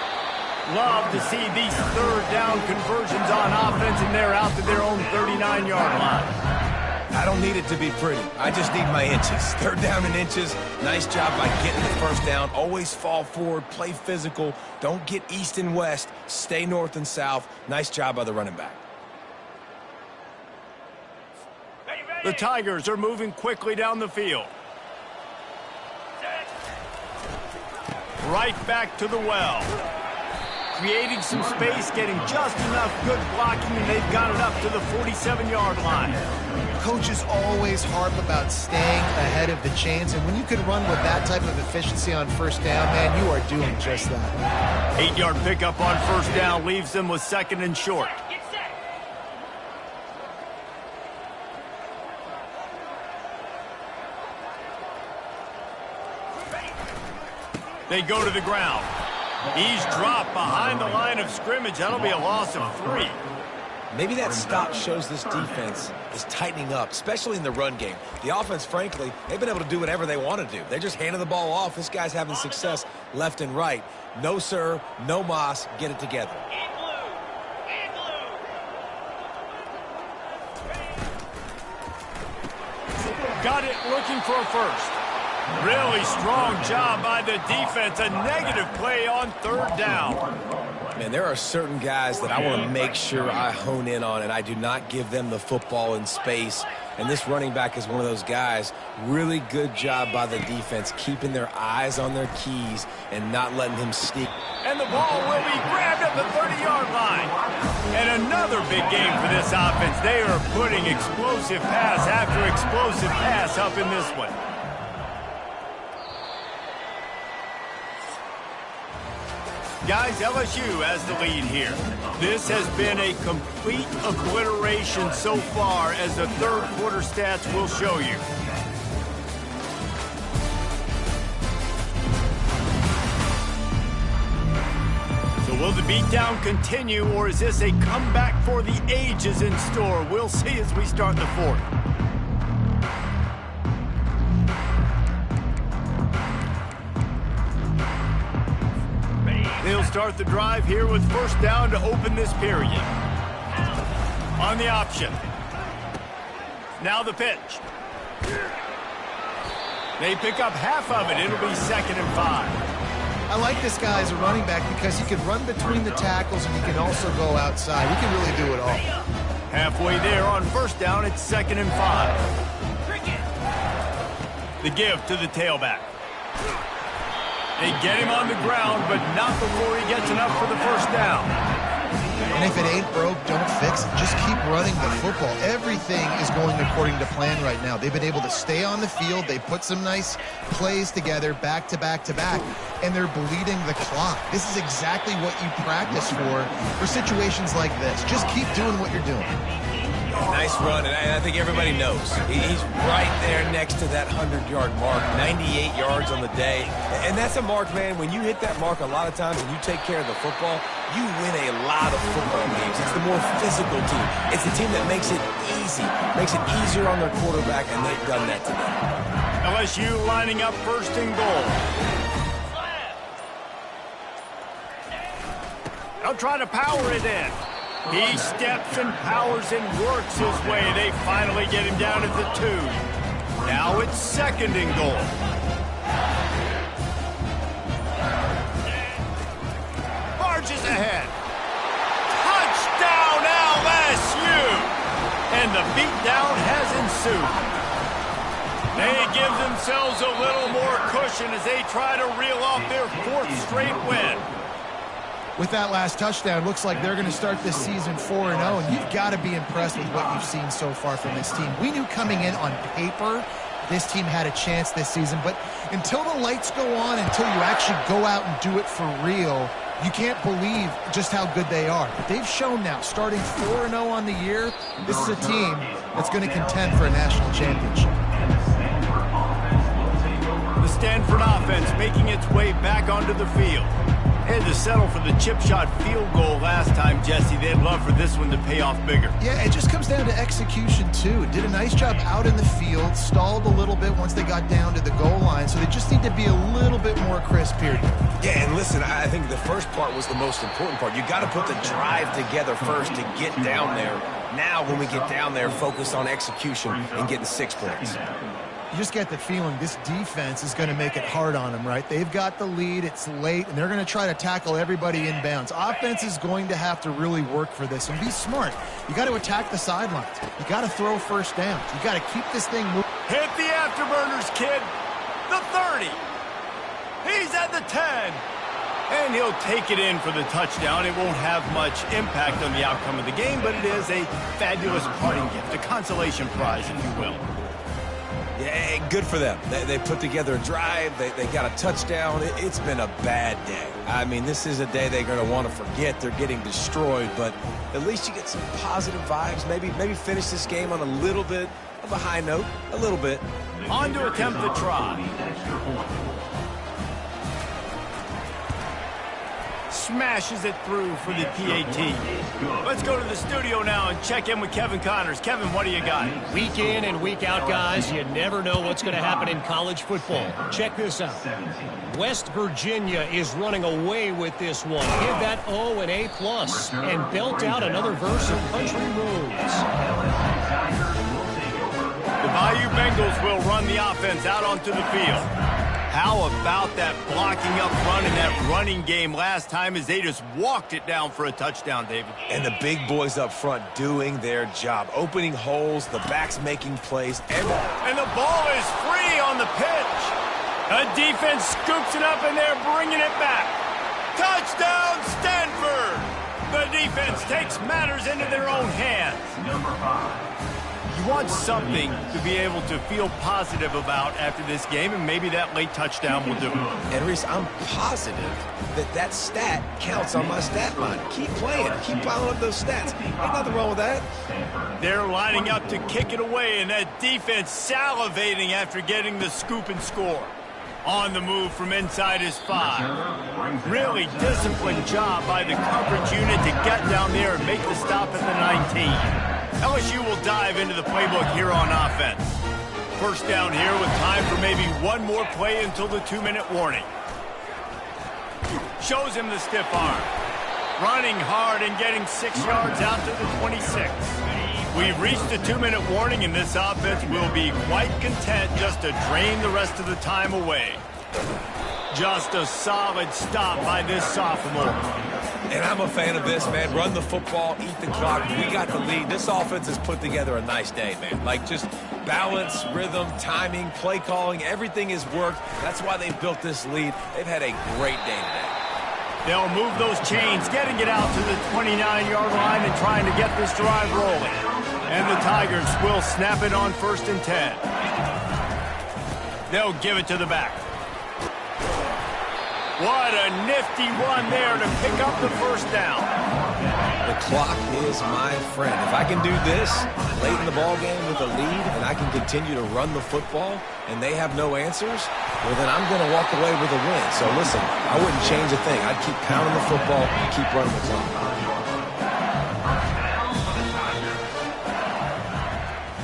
Love to see these third down conversions on offense, and they're out to their own 39-yard line. I don't need it to be pretty. I just need my inches. Third down in inches. Nice job by getting the first down. Always fall forward, play physical. Don't get east and west. Stay north and south. Nice job by the running back. The Tigers are moving quickly down the field. Right back to the well. Creating some space, getting just enough good blocking, and they've got it up to the 47-yard line. Coaches always harp about staying ahead of the chains, and when you can run with that type of efficiency on first down, man, you are doing just that. 8-yard pickup on first down leaves them with second and short. Get set. They go to the ground. He's dropped behind the line of scrimmage. That'll be a loss of 3. Maybe that stop shows this defense is tightening up, especially in the run game. The offense, frankly, they've been able to do whatever they want to do. They're just handing the ball off. This guy's having success left and right. No, sir. No, Moss. Get it together. In blue. In blue. Got it looking for a first. Really strong job by the defense. A negative play on third down. Man, there are certain guys that I want to make sure I hone in on, and I do not give them the football in space. And this running back is one of those guys. Really good job by the defense, keeping their eyes on their keys and not letting him sneak. And the ball will be grabbed at the 30-yard line. And another big game for this offense. They are putting explosive pass after explosive pass up in this one. Guys, LSU has the lead here. This has been a complete obliteration so far, as the third quarter stats will show you. So will the beatdown continue, or is this a comeback for the ages in store? We'll see as we start the fourth. They'll start the drive here with first down to open this period. On the option. Now the pitch. They pick up half of it. It'll be 2nd and 5. I like this guy as a running back because he can run between the tackles and he can also go outside. He can really do it all. Halfway there on first down, it's 2nd and 5. The give to the tailback. They get him on the ground, but not before he gets enough for the first down. And if it ain't broke, don't fix it. Just keep running the football. Everything is going according to plan right now. They've been able to stay on the field. They put some nice plays together, back to back to back, and they're bleeding the clock. This is exactly what you practice for situations like this. Just keep doing what you're doing. Nice run, and I think everybody knows. He's right there next to that 100-yard mark, 98 yards on the day. And that's a mark, man, when you hit that mark a lot of times and you take care of the football, you win a lot of football games. It's the more physical team. It's the team that makes it easy, makes it easier on their quarterback, and they've done that today. LSU lining up first and goal. They'll try to power it in. He steps and powers and works his way. They finally get him down at the 2. Now it's second and goal. Marches ahead. Touchdown LSU! And the beatdown has ensued. They give themselves a little more cushion as they try to reel off their 4th straight win. With that last touchdown, looks like they're going to start this season 4-0, and you've got to be impressed with what you've seen so far from this team. We knew coming in on paper this team had a chance this season, but until the lights go on, until you actually go out and do it for real, you can't believe just how good they are. But they've shown now, starting 4-0 on the year, this is a team that's going to contend for a national championship. The Stanford offense making its way back onto the field. They had to settle for the chip shot field goal last time, Jesse. They'd love for this one to pay off bigger. Yeah, it just comes down to execution, too. Did a nice job out in the field, stalled a little bit once they got down to the goal line, so they just need to be a little bit more crisp here. Yeah, and listen, I think the first part was the most important part. You got to put the drive together first to get down there. Now, when we get down there, focus on execution and getting 6 points. You just get the feeling this defense is going to make it hard on them, right? They've got the lead, it's late, and they're going to try to tackle everybody inbounds. Offense is going to have to really work for this and be smart. You got to attack the sidelines. You got to throw first downs. You got to keep this thing moving. Hit the afterburners, kid. The 30. He's at the 10. And he'll take it in for the touchdown. It won't have much impact on the outcome of the game, but it is a fabulous parting gift, a consolation prize, if you will. Yeah, good for them. They put together a drive. They got a touchdown. It's been a bad day. I mean, this is a day they're going to want to forget. They're getting destroyed, but at least you get some positive vibes. Maybe finish this game on a little bit of a high note, a little bit. On to attempt the try. Smashes it through for the PAT. Let's go to the studio now and check in with Kevin Connors. Kevin, what do you got? Week in and week out, guys, you never know what's going to happen in college football. Check this out. West Virginia is running away with this one. Give that O an A+, and belt out another verse of Country Roads. The Bayou Bengals will run the offense out onto the field. How about that blocking up front in that running game last time as they just walked it down for a touchdown, David? And the big boys up front doing their job, opening holes, the backs making plays. And the ball is free on the pitch. A defense scoops it up and they're bringing it back. Touchdown, Stanford! The defense takes matters into their own hands. Number 5. You want something to be able to feel positive about after this game, and maybe that late touchdown will do it. And Reese, I'm positive that stat counts on my stat line. Keep playing. Keep piling up those stats. Ain't nothing wrong with that. They're lining up to kick it away, and that defense salivating after getting the scoop and score. On the move from inside his 5. Really disciplined job by the coverage unit to get down there and make the stop at the 19. LSU will dive into the playbook here on offense. First down here with time for maybe one more play until the 2-minute warning. Shows him the stiff arm. Running hard and getting 6 yards out to the 26. We've reached the 2-minute warning, and this offense will be quite content just to drain the rest of the time away. Just a solid stop by this sophomore. And I'm a fan of this, man. Run the football, eat the clock. We got the lead. This offense has put together a nice day, man. Like, just balance, rhythm, timing, play calling, everything has worked. That's why they've built this lead. They've had a great day today. They'll move those chains, getting it out to the 29-yard line and trying to get this drive rolling. And the Tigers will snap it on 1st and 10. They'll give it to the back. What a nifty run there to pick up the first down. The clock is my friend. If I can do this late in the ball game with a lead and I can continue to run the football and they have no answers, well, then I'm going to walk away with a win. So, listen, I wouldn't change a thing. I'd keep pounding the football, keep running the clock.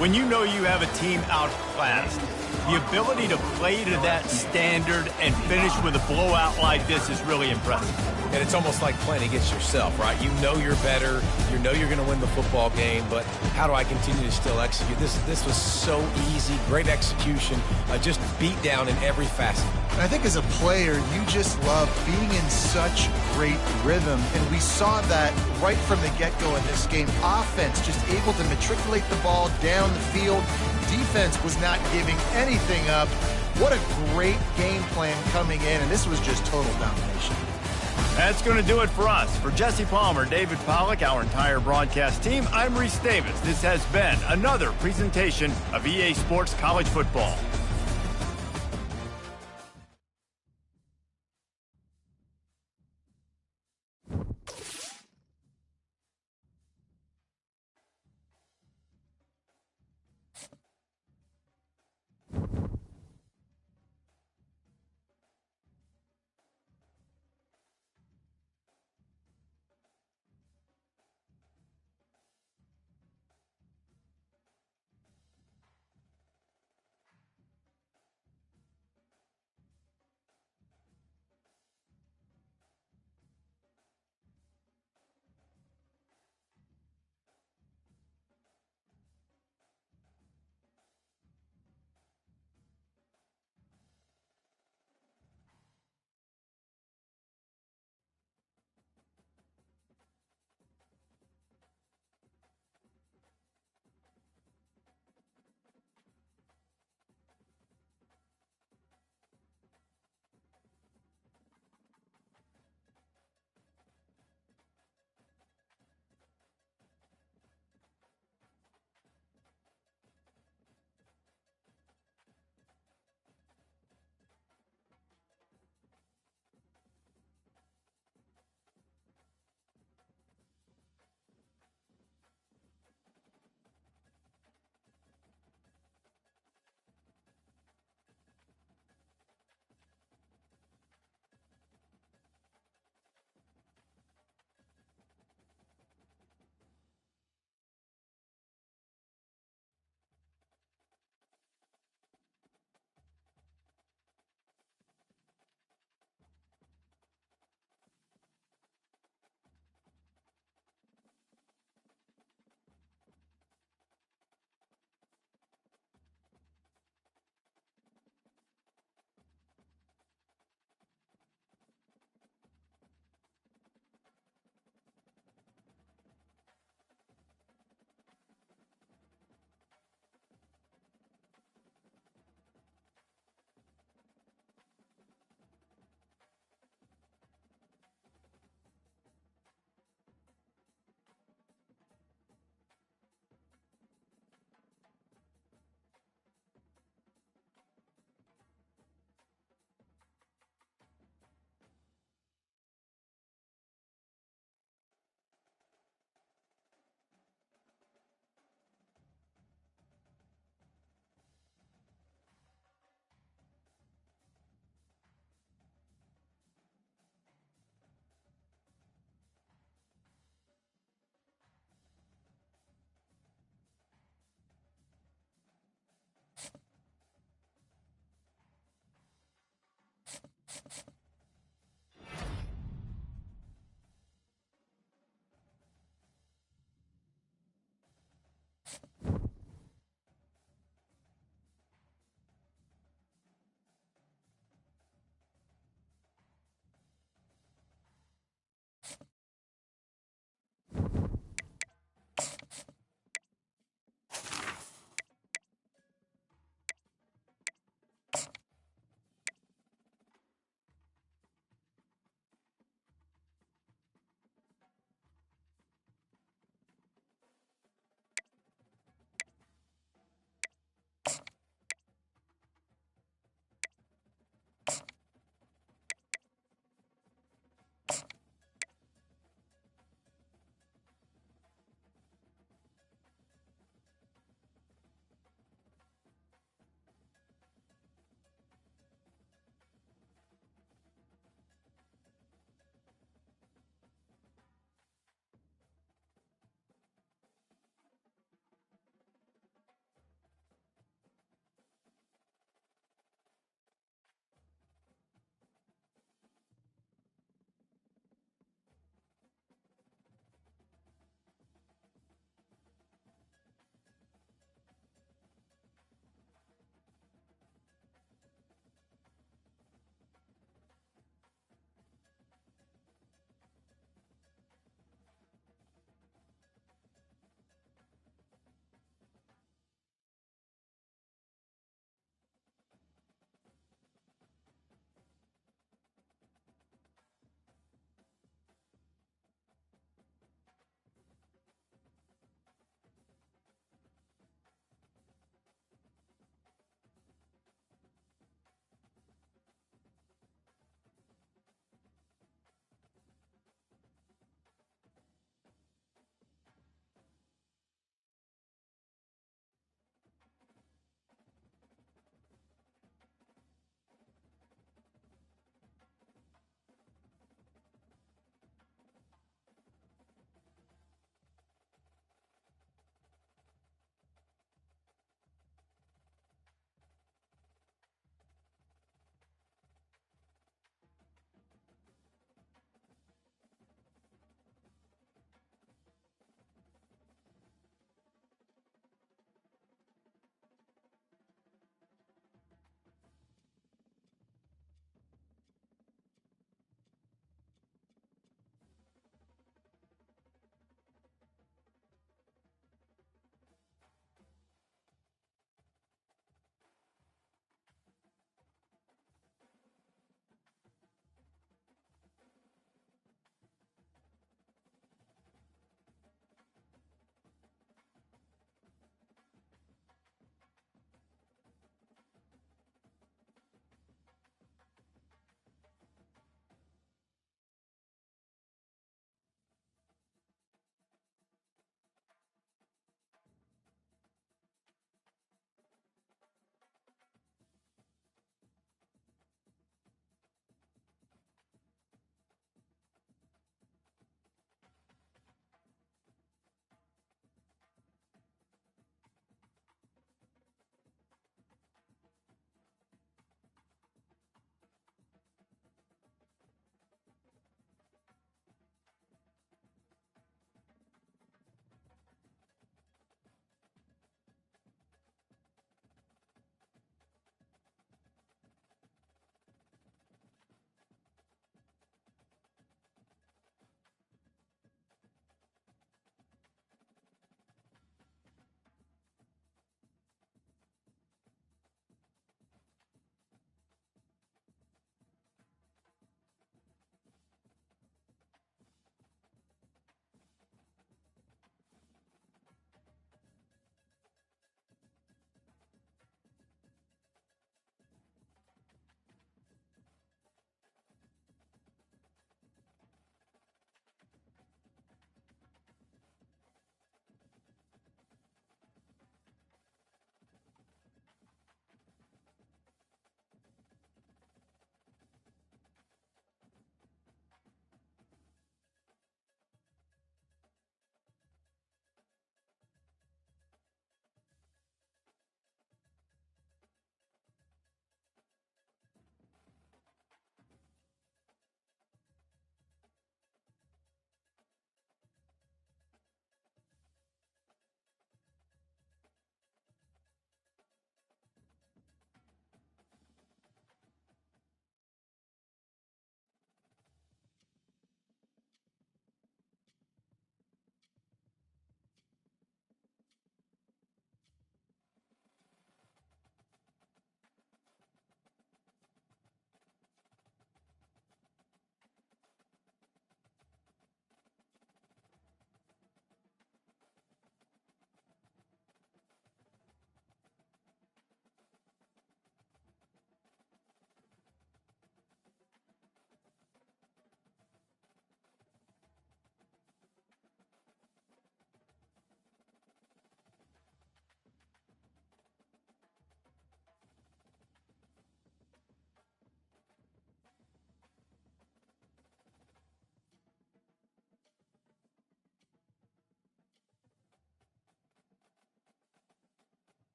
When you know you have a team outclassed, the ability to play to that standard and finish with a blowout like this is really impressive. And it's almost like playing against yourself, right? You know you're better. You know you're going to win the football game, but how do I continue to still execute? This was so easy, great execution, just beat down in every facet. And I think as a player, you just love being in such great rhythm, and we saw that right from the get-go in this game. Offense just able to matriculate the ball down the field. Defense was not giving anything up. What a great game plan coming in, and this was just total domination. That's going to do it for us. For Jesse Palmer, David Pollack, our entire broadcast team, I'm Reese Davis. This has been another presentation of EA Sports College Football.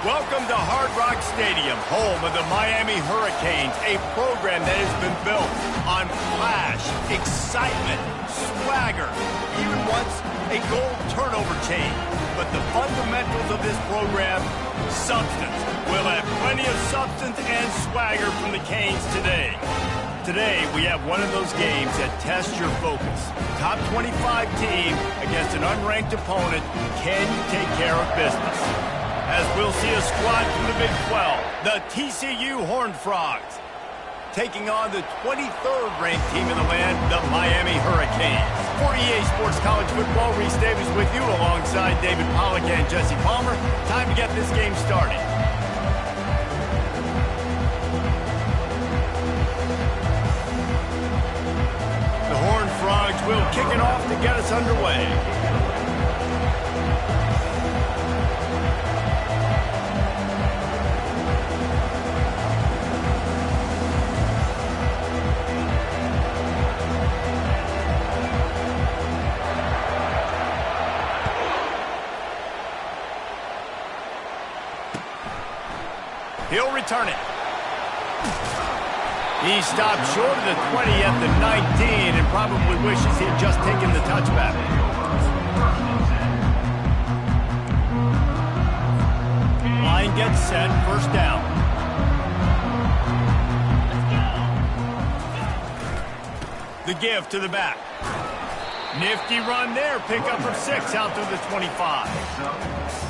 Welcome to Hard Rock Stadium, home of the Miami Hurricanes, a program that has been built on flash, excitement, swagger, even once a goal turnover chain. But the fundamentals of this program, substance. We'll have plenty of substance and swagger from the Canes today. Today, we have one of those games that tests your focus. Top 25 team against an unranked opponent. Can you take care of business? As we'll see a squad from the Big 12, the TCU Horned Frogs, taking on the 23rd ranked team in the land, the Miami Hurricanes. For EA Sports College Football, Reese Davis with you alongside David Pollack and Jesse Palmer. Time to get this game started. The Horned Frogs will kick it off to get us underway. He'll return it. He stopped short of the 20 at the 19 and probably wishes he had just taken the touchback. Line gets set, first down. The give to the back. Nifty run there, pickup of 6 out to the 25.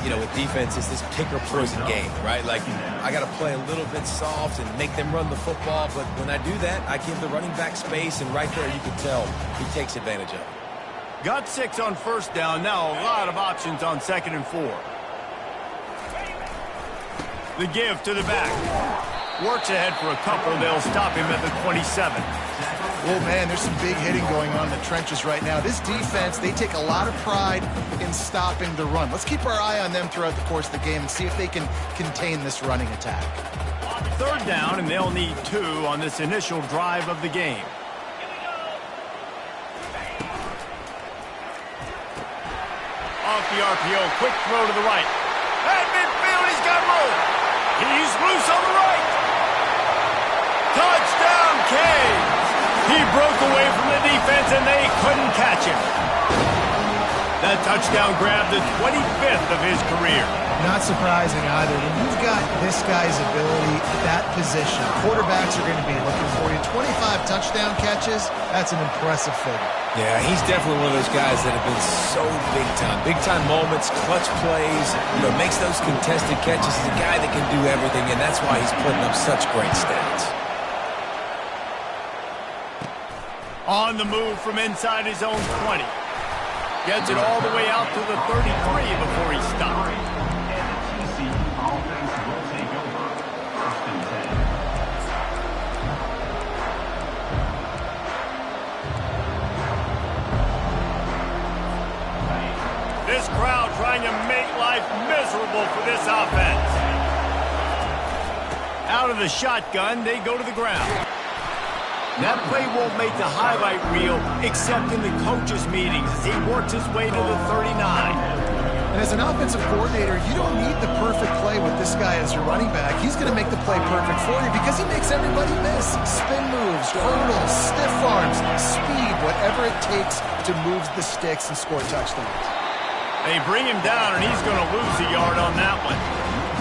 You know, with defense, it's this pick or poison game, right? Like, I got to play a little bit soft and make them run the football, but when I do that, I give the running back space, and right there you can tell he takes advantage of it. Got 6 on first down, now a lot of options on 2nd and 4. The give to the back. Works ahead for a couple, they'll stop him at the 27. Oh, man, there's some big hitting going on in the trenches right now. This defense, they take a lot of pride in stopping the run. Let's keep our eye on them throughout the course of the game and see if they can contain this running attack. Third down, and they'll need 2 on this initial drive of the game. Off the RPO, quick throw to the right. At midfield, he's got room. He's loose on the right. Touchdown, Canes. He broke away from the defense, and they couldn't catch him. That touchdown grabbed the 25th of his career. Not surprising either. When you've got this guy's ability at that position, quarterbacks are going to be looking for you. 25 touchdown catches, that's an impressive figure. Yeah, he's definitely one of those guys that have been so big time. Big time moments, clutch plays, makes those contested catches. He's a guy that can do everything, and that's why he's putting up such great stats. On the move from inside his own 20. Gets it all the way out to the 33 before he stopped. This crowd trying to make life miserable for this offense. Out of the shotgun, they go to the ground. That play won't make the highlight reel except in the coaches' meetings as he works his way to the 39. And as an offensive coordinator, you don't need the perfect play with this guy as your running back. He's going to make the play perfect for you because he makes everybody miss. Spin moves, hurdles, stiff arms, speed, whatever it takes to move the sticks and score touchdowns. They bring him down, and he's going to lose a yard on that one.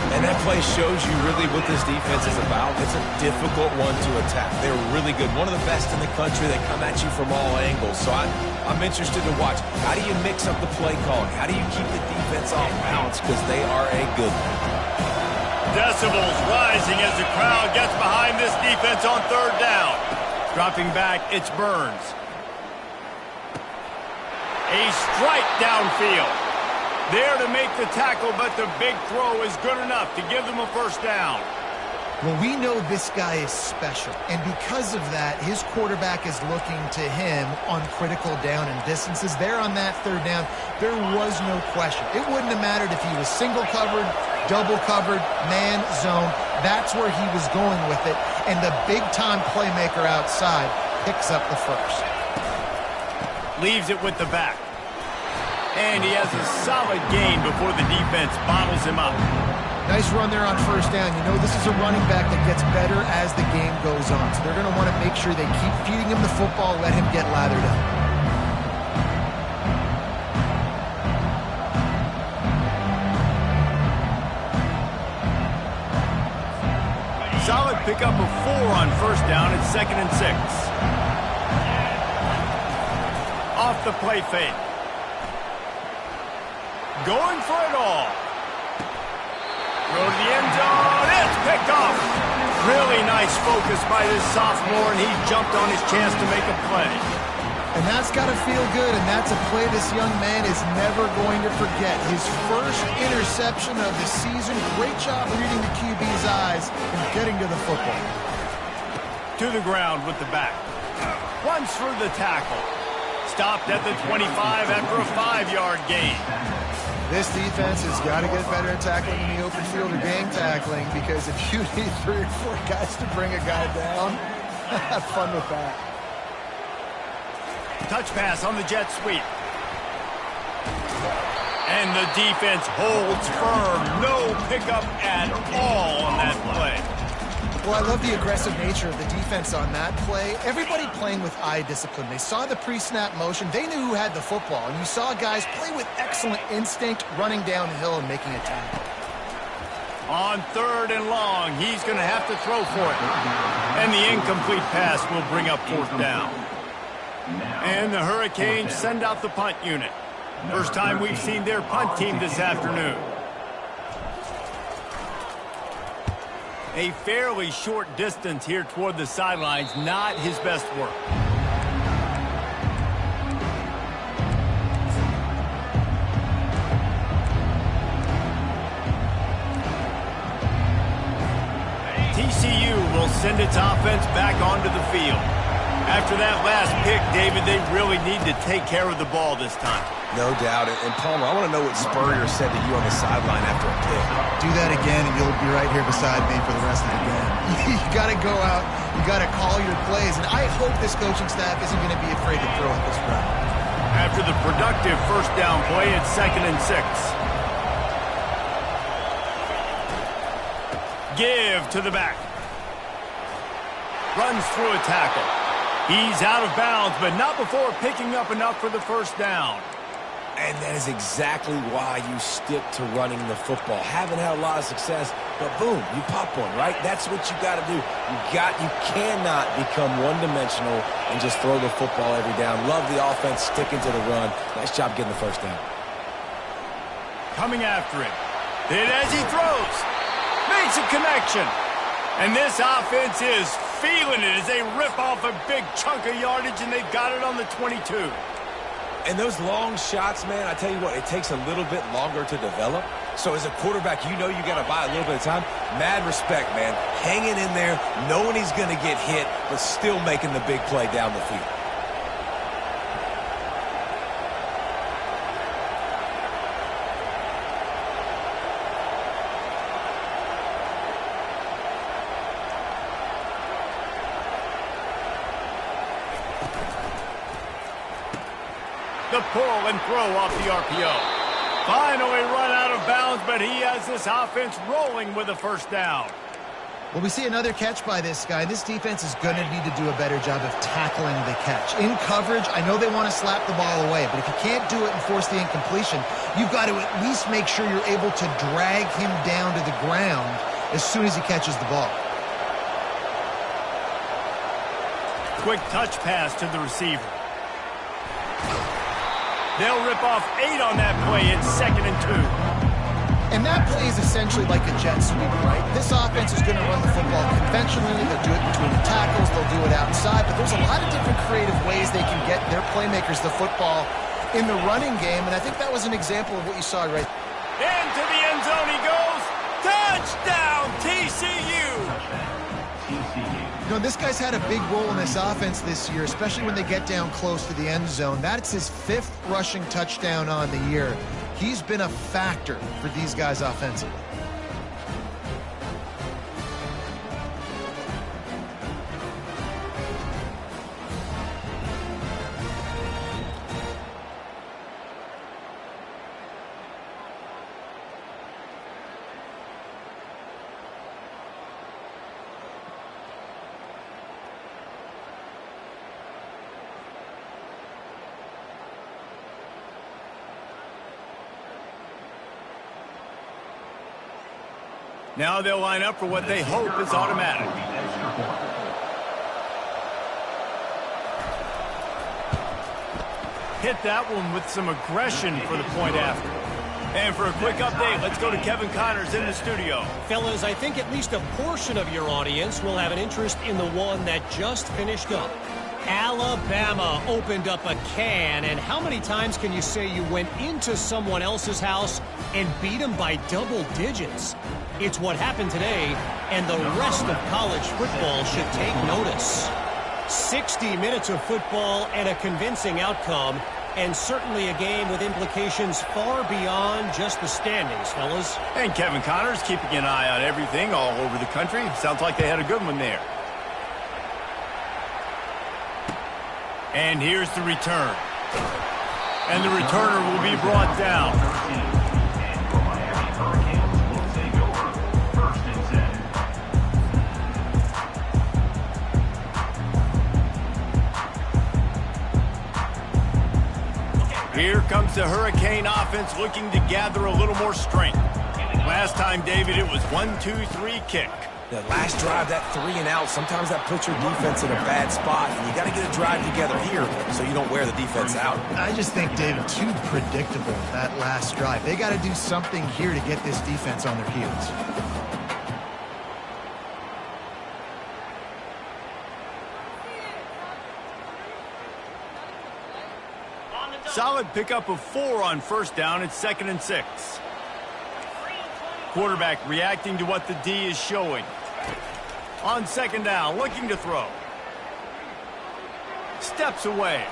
And that play shows you really what this defense is about. It's a difficult one to attack. They're really good. One of the best in the country. They come at you from all angles. So I'm interested to watch. How do you mix up the play calling? How do you keep the defense off balance? Because they are a good one. Decibels rising as the crowd gets behind this defense on third down. Dropping back, it's Burns. A strike downfield. There to make the tackle, but the big throw is good enough to give them a first down. Well, we know this guy is special, and because of that, his quarterback is looking to him on critical down and distances. There on that third down, there was no question. It wouldn't have mattered if he was single covered, double covered, man, zone. That's where he was going with it, and the big-time playmaker outside picks up the first. Leaves it with the back. And he has a solid gain before the defense bottles him up. Nice run there on first down. You know, this is a running back that gets better as the game goes on. So they're going to want to make sure they keep feeding him the football, let him get lathered up. Solid pickup of 4 on first down. It's 2nd and 6. Off the play fake. Going for it all. Go to the end zone. It's picked off. Really nice focus by this sophomore, and he jumped on his chance to make a play. And that's got to feel good, and that's a play this young man is never going to forget. His first interception of the season. Great job reading the QB's eyes and getting to the football. To the ground with the back. Runs through the tackle. Stopped at the 25 after a 5-yard gain. This defense has got to get better at tackling in the open field or gang tackling, because if you need 3 or 4 guys to bring a guy down, have fun with that. Touch pass on the jet sweep. And the defense holds firm. No pickup at all on that play. Well, I love the aggressive nature of the defense on that play. Everybody playing with eye discipline. They saw the pre-snap motion. They knew who had the football. And you saw guys play with excellent instinct, running downhill and making a tackle. On 3rd and long, he's going to have to throw for it. And the incomplete pass will bring up 4th down. And the Hurricanes send out the punt unit. First time we've seen their punt team this afternoon. A fairly short distance here toward the sidelines, not his best work. TCU will send its offense back onto the field. After that last pick, David, they really need to take care of the ball this time. No doubt. And Palmer, I want to know what Spurrier said to you on the sideline after a pick. Do that again, and you'll be right here beside me for the rest of the game. You got to go out. You got to call your plays. And I hope this coaching staff isn't going to be afraid to throw at this crowd. After the productive first down play, it's 2nd and 6. Give to the back. Runs through a tackle. He's out of bounds, but not before picking up enough for the first down. And that is exactly why you stick to running the football. Haven't had a lot of success, but boom, you pop one, right? That's what you got to do. You cannot become one-dimensional and just throw the football every down. Love the offense sticking to the run. Nice job getting the first down. Coming after it. Then as he throws, makes a connection. And this offense is feeling it as they rip off a big chunk of yardage, and they've got it on the 22. And those long shots, man, I tell you what, it takes a little bit longer to develop. So as a quarterback, you know you got to buy a little bit of time. Mad respect, man. Hanging in there, knowing he's going to get hit, but still making the big play down the field. The pull and throw off the RPO. Finally run out of bounds, but he has this offense rolling with a first down. Well, we see another catch by this guy. This defense is going to need to do a better job of tackling the catch. In coverage, I know they want to slap the ball away, but if you can't do it and force the incompletion, you've got to at least make sure you're able to drag him down to the ground as soon as he catches the ball. Quick touch pass to the receiver. They'll rip off 8 on that play. It's 2nd and 2. And that play is essentially like a jet sweep, right? This offense is going to run the football conventionally. They'll do it between the tackles. They'll do it outside. But there's a lot of different creative ways they can get their playmakers the football in the running game. And I think that was an example of what you saw right. Into the end zone he goes. Touchdown, TCU. You know, this guy's had a big role in this offense this year, especially when they get down close to the end zone. That's his 5th rushing touchdown on the year. He's been a factor for these guys offensively. Now they'll line up for what they hope is automatic. Hit that one with some aggression for the point after. And for a quick update, let's go to Kevin Connors in the studio. Fellas, I think at least a portion of your audience will have an interest in the one that just finished up. Alabama opened up a can, and how many times can you say you went into someone else's house and beat them by double digits? It's what happened today, and the rest of college football should take notice. 60 minutes of football and a convincing outcome, and certainly a game with implications far beyond just the standings, fellas. And Kevin Connors keeping an eye on everything all over the country. Sounds like they had a good one there. And here's the return. And the returner will be brought down. Here comes the Hurricane offense looking to gather a little more strength. Last time, David, it was 1-2-3 kick. The last drive, that 3 and out, sometimes that puts your defense in a bad spot, and you got to get a drive together here so you don't wear the defense out. I just think, David, too predictable, that last drive. They got to do something here to get this defense on their heels. Solid pickup of 4 on first down. It's 2nd and 6. Quarterback reacting to what the D is showing. On 2nd down, looking to throw. Steps away.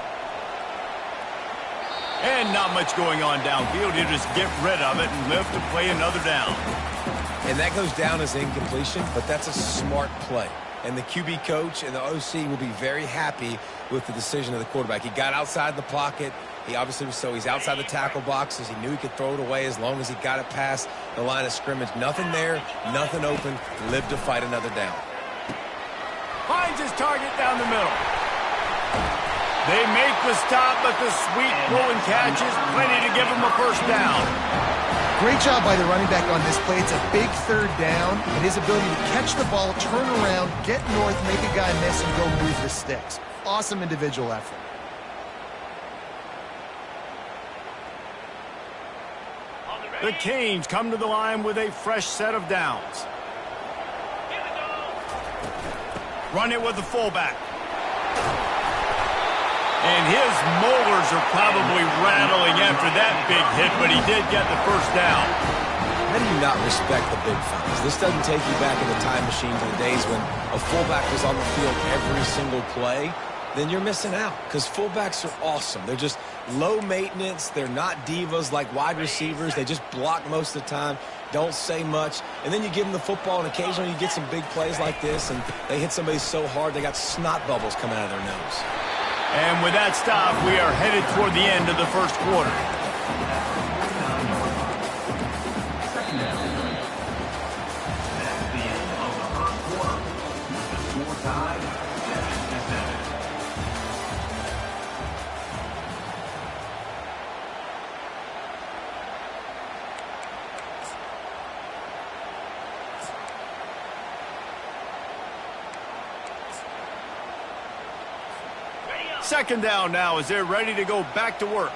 And not much going on downfield. He'll just get rid of it and live to play another down. And that goes down as incompletion, but that's a smart play. And the QB coach and the OC will be very happy with the decision of the quarterback. He got outside the pocket. He obviously was he's outside the tackle boxes. He knew he could throw it away as long as he got it past the line of scrimmage. Nothing there, nothing open. Lived to fight another down. Finds his target down the middle. They make the stop, but the sweet pulling catch is plenty to give them a first down. Great job by the running back on this play. It's a big third down, and his ability to catch the ball, turn around, get north, make a guy miss, and go move the sticks. Awesome individual effort. The Canes come to the line with a fresh set of downs. Run it with the fullback. And his molars are probably rattling after that big hit, but he did get the first down. How do you not respect the big fellas? This doesn't take you back in the time machine to the days when a fullback was on the field every single play. Then you're missing out, because fullbacks are awesome. They're just low maintenance. They're not divas like wide receivers. They just block most of the time, don't say much. And then you give them the football, and occasionally you get some big plays like this, and they hit somebody so hard they got snot bubbles coming out of their nose. And with that stop, we are headed toward the end of the first quarter. Second down now as they're ready to go back to work.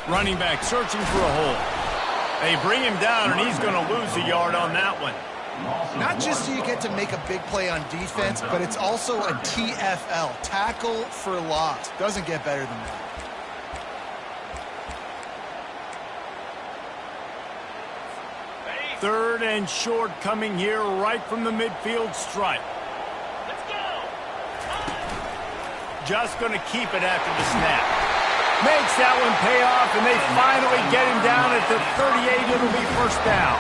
Running back searching for a hole. They bring him down, and he's going to lose a yard on that one. Not just do you get to make a big play on defense, but it's also a TFL, tackle for loss. Doesn't get better than that. Third and short coming here right from the midfield stripe. Let's go. Just going to keep it after the snap. Makes that one pay off, and they finally get him down at the 38. It'll be first down.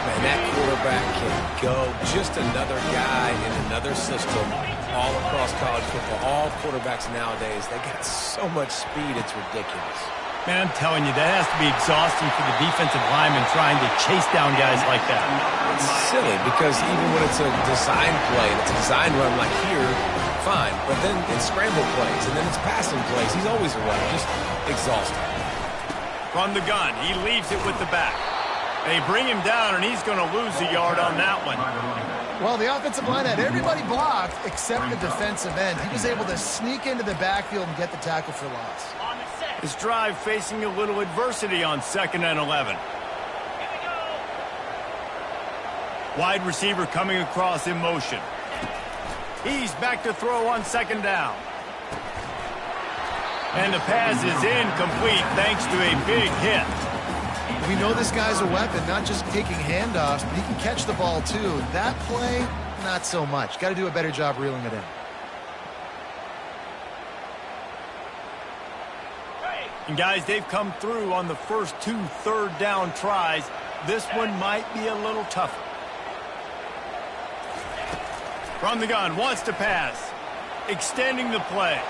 Man, that quarterback can go. Just another guy in another system all across college football. All quarterbacks nowadays, they got so much speed, it's ridiculous. Man, I'm telling you, that has to be exhausting for the defensive lineman trying to chase down guys like that. It's silly because even when it's a design play and it's a design run like here, fine. But then it's scramble plays and then it's passing plays. He's always a runner, just exhausting. From the gun, he leaves it with the back. They bring him down, and he's going to lose a yard on that one. Well, the offensive line had everybody blocked except the defensive end. He was able to sneak into the backfield and get the tackle for loss. This drive facing a little adversity on 2nd and 11. Wide receiver coming across in motion. He's back to throw on 2nd down. And the pass is incomplete thanks to a big hit. We know this guy's a weapon, not just taking handoffs, but he can catch the ball too. That play, not so much. Got to do a better job reeling it in. And guys, they've come through on the first 2 third down tries. This one might be a little tougher. From the gun, wants to pass. Extending the play.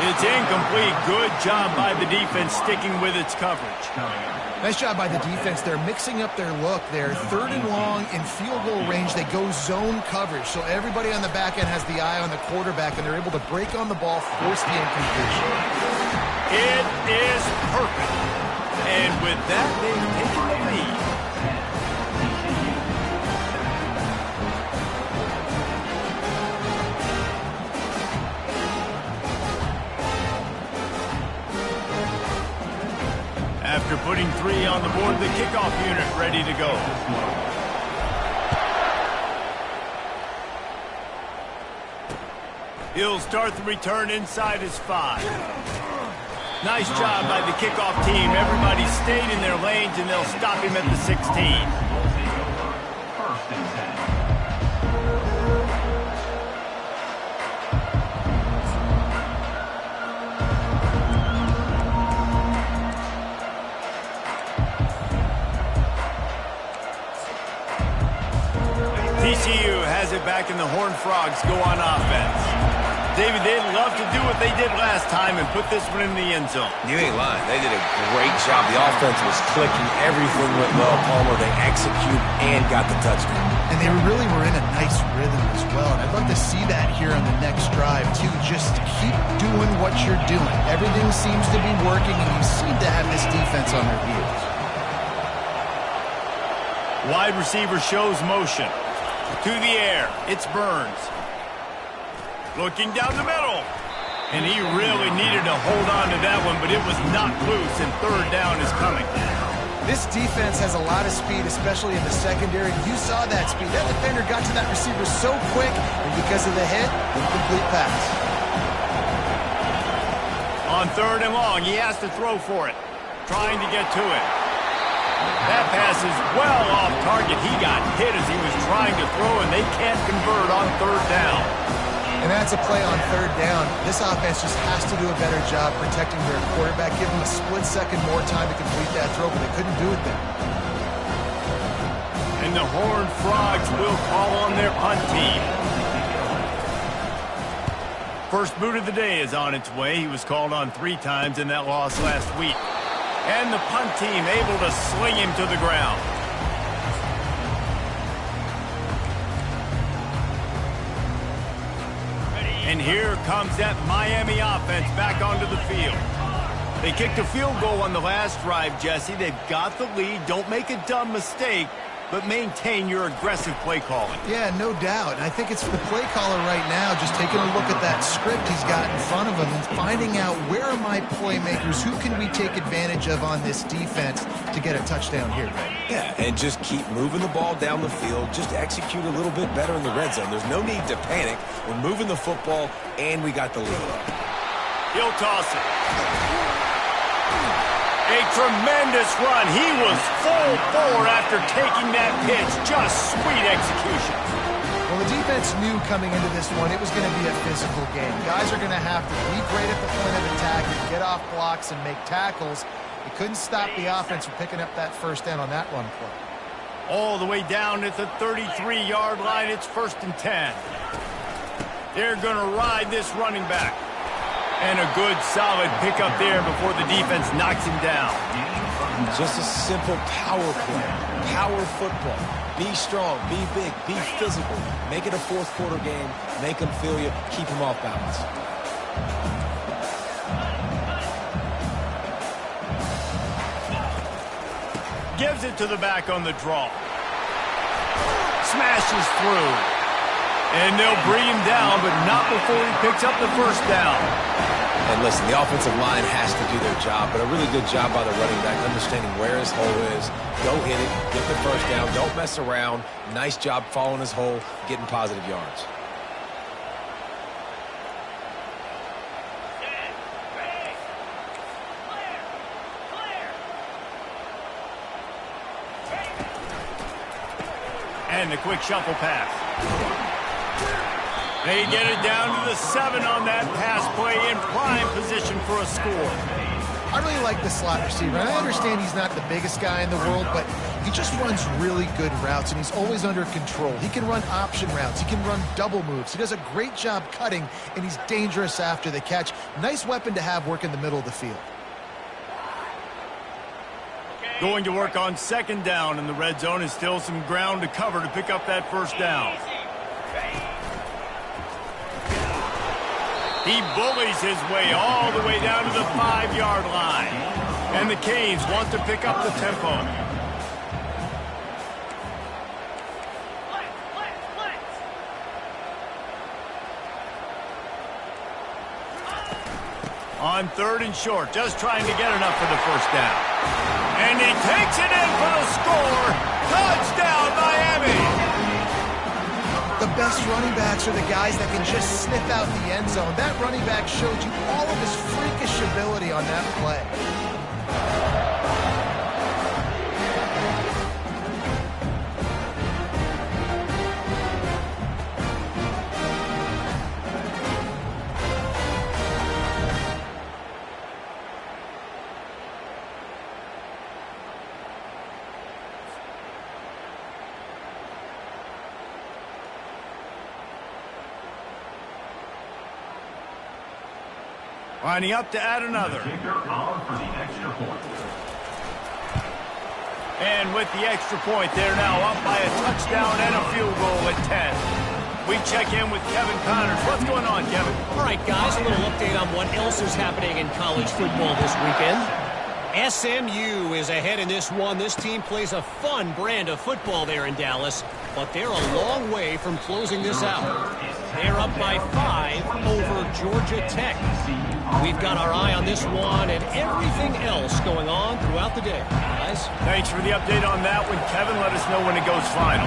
It's incomplete. Good job by the defense sticking with its coverage. Nice job by the defense. They're mixing up their look there. 3rd and long in field goal range. They go zone coverage. So everybody on the back end has the eye on the quarterback, and they're able to break on the ball, force the incompletion. It is perfect. And with that, they've taken the lead. After putting 3 on the board, the kickoff unit ready to go. He'll start the return inside his 5. Nice job by the kickoff team. Everybody stayed in their lanes, and they'll stop him at the 16. TCU has it back, and the Horned Frogs go on offense. David, they'd love to do what they did last time and put this one in the end zone. You ain't lying. They did a great job. The offense was clicking. Everything went well. Palmer, they executed and got the touchdown. And they really were in a nice rhythm as well. And I'd love to see that here on the next drive, too. Just keep doing what you're doing. Everything seems to be working, and you seem to have this defense on their heels. Wide receiver shows motion. To the air. It's Burns. Looking down the middle. And he really needed to hold on to that one, but it was knocked loose, and third down is coming. This defense has a lot of speed, especially in the secondary. You saw that speed. That defender got to that receiver so quick, and because of the hit, incomplete pass. On third and long, he has to throw for it. Trying to get to it. That pass is well off target. He got hit as he was trying to throw, and they can't convert on third down. And that's a play on third down. This offense just has to do a better job protecting their quarterback. Give him a split second more time to complete that throw, but they couldn't do it there. And the Horned Frogs will call on their punt team. First boot of the day is on its way. He was called on 3 times in that loss last week. And the punt team able to sling him to the ground. And here comes that Miami offense back onto the field. They kicked a field goal on the last drive, Jesse. They've got the lead. Don't make a dumb mistake, but maintain your aggressive play calling. Yeah, no doubt. And I think it's the play caller right now just taking a look at that script he's got in front of him and finding out where are my playmakers, who can we take advantage of on this defense to get a touchdown here. Yeah, and just keep moving the ball down the field. Just execute a little bit better in the red zone. There's no need to panic. We're moving the football, and we got the lead. He'll toss it. A tremendous run. He was full bore after taking that pitch. Just sweet execution. Well, the defense knew coming into this one it was going to be a physical game. Guys are going to have to be great at the point of attack and get off blocks and make tackles. They couldn't stop the offense from picking up that first down on that run play. All the way down at the 33-yard line. It's 1st and 10. They're going to ride this running back. And a good, solid pickup there before the defense knocks him down. Just a simple power play. Power football. Be strong, be big, be physical. Make it a fourth-quarter game. Make them feel you. Keep them off balance. Gives it to the back on the draw. Smashes through. And they'll bring him down, but not before he picks up the first down. And listen, the offensive line has to do their job, but a really good job by the running back, understanding where his hole is. Go hit it, get the first down, don't mess around. Nice job following his hole, getting positive yards. And the quick shuffle pass. They get it down to the 7 on that pass play in prime position for a score. I really like the slot receiver. I understand he's not the biggest guy in the world, but he just runs really good routes, and he's always under control. He can run option routes. He can run double moves. He does a great job cutting, and he's dangerous after the catch. Nice weapon to have work in the middle of the field. Going to work on 2nd down in the red zone, and still some ground to cover to pick up that first down. He bullies his way all the way down to the 5-yard line. And the Canes want to pick up the tempo. On 3rd and short, just trying to get enough for the first down. And he takes it in for the score. Touchdown, Miami! The best running backs are the guys that can just sniff out the end zone. That running back showed you all of his freakish ability on that play. Lining up to add another. And with the extra point, they're now up by a touchdown and a field goal at 10. We check in with Kevin Connors. What's going on, Kevin? All right, guys, a little update on what else is happening in college football this weekend. SMU is ahead in this one. This team plays a fun brand of football there in Dallas, but they're a long way from closing this out. They're up by 5 over Georgia Tech. We've got our eye on this one and everything else going on throughout the day, guys. Thanks for the update on that one, Kevin. Let us know when it goes final.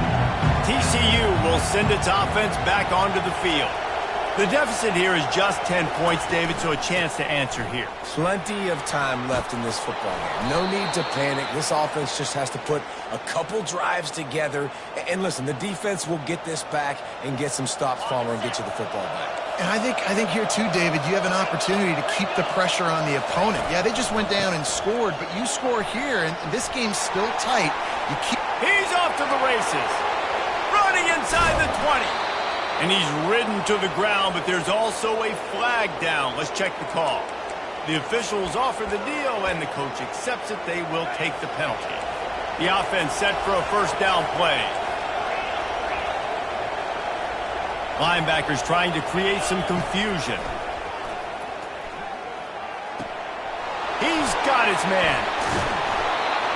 TCU will send its offense back onto the field. The deficit here is just 10 points, David, so a chance to answer here. Plenty of time left in this football game. No need to panic. This offense just has to put a couple drives together. And listen, the defense will get this back and get some stops, Palmer, and get you the football back. And I think here too, David, you have an opportunity to keep the pressure on the opponent. Yeah, they just went down and scored, but you score here, and this game's still tight. You keep. He's off to the races. Running inside the 20. And he's ridden to the ground, but there's also a flag down. Let's check the call. The officials offer the deal, and the coach accepts it. They will take the penalty. The offense set for a first down play. Linebackers trying to create some confusion. He's got his man.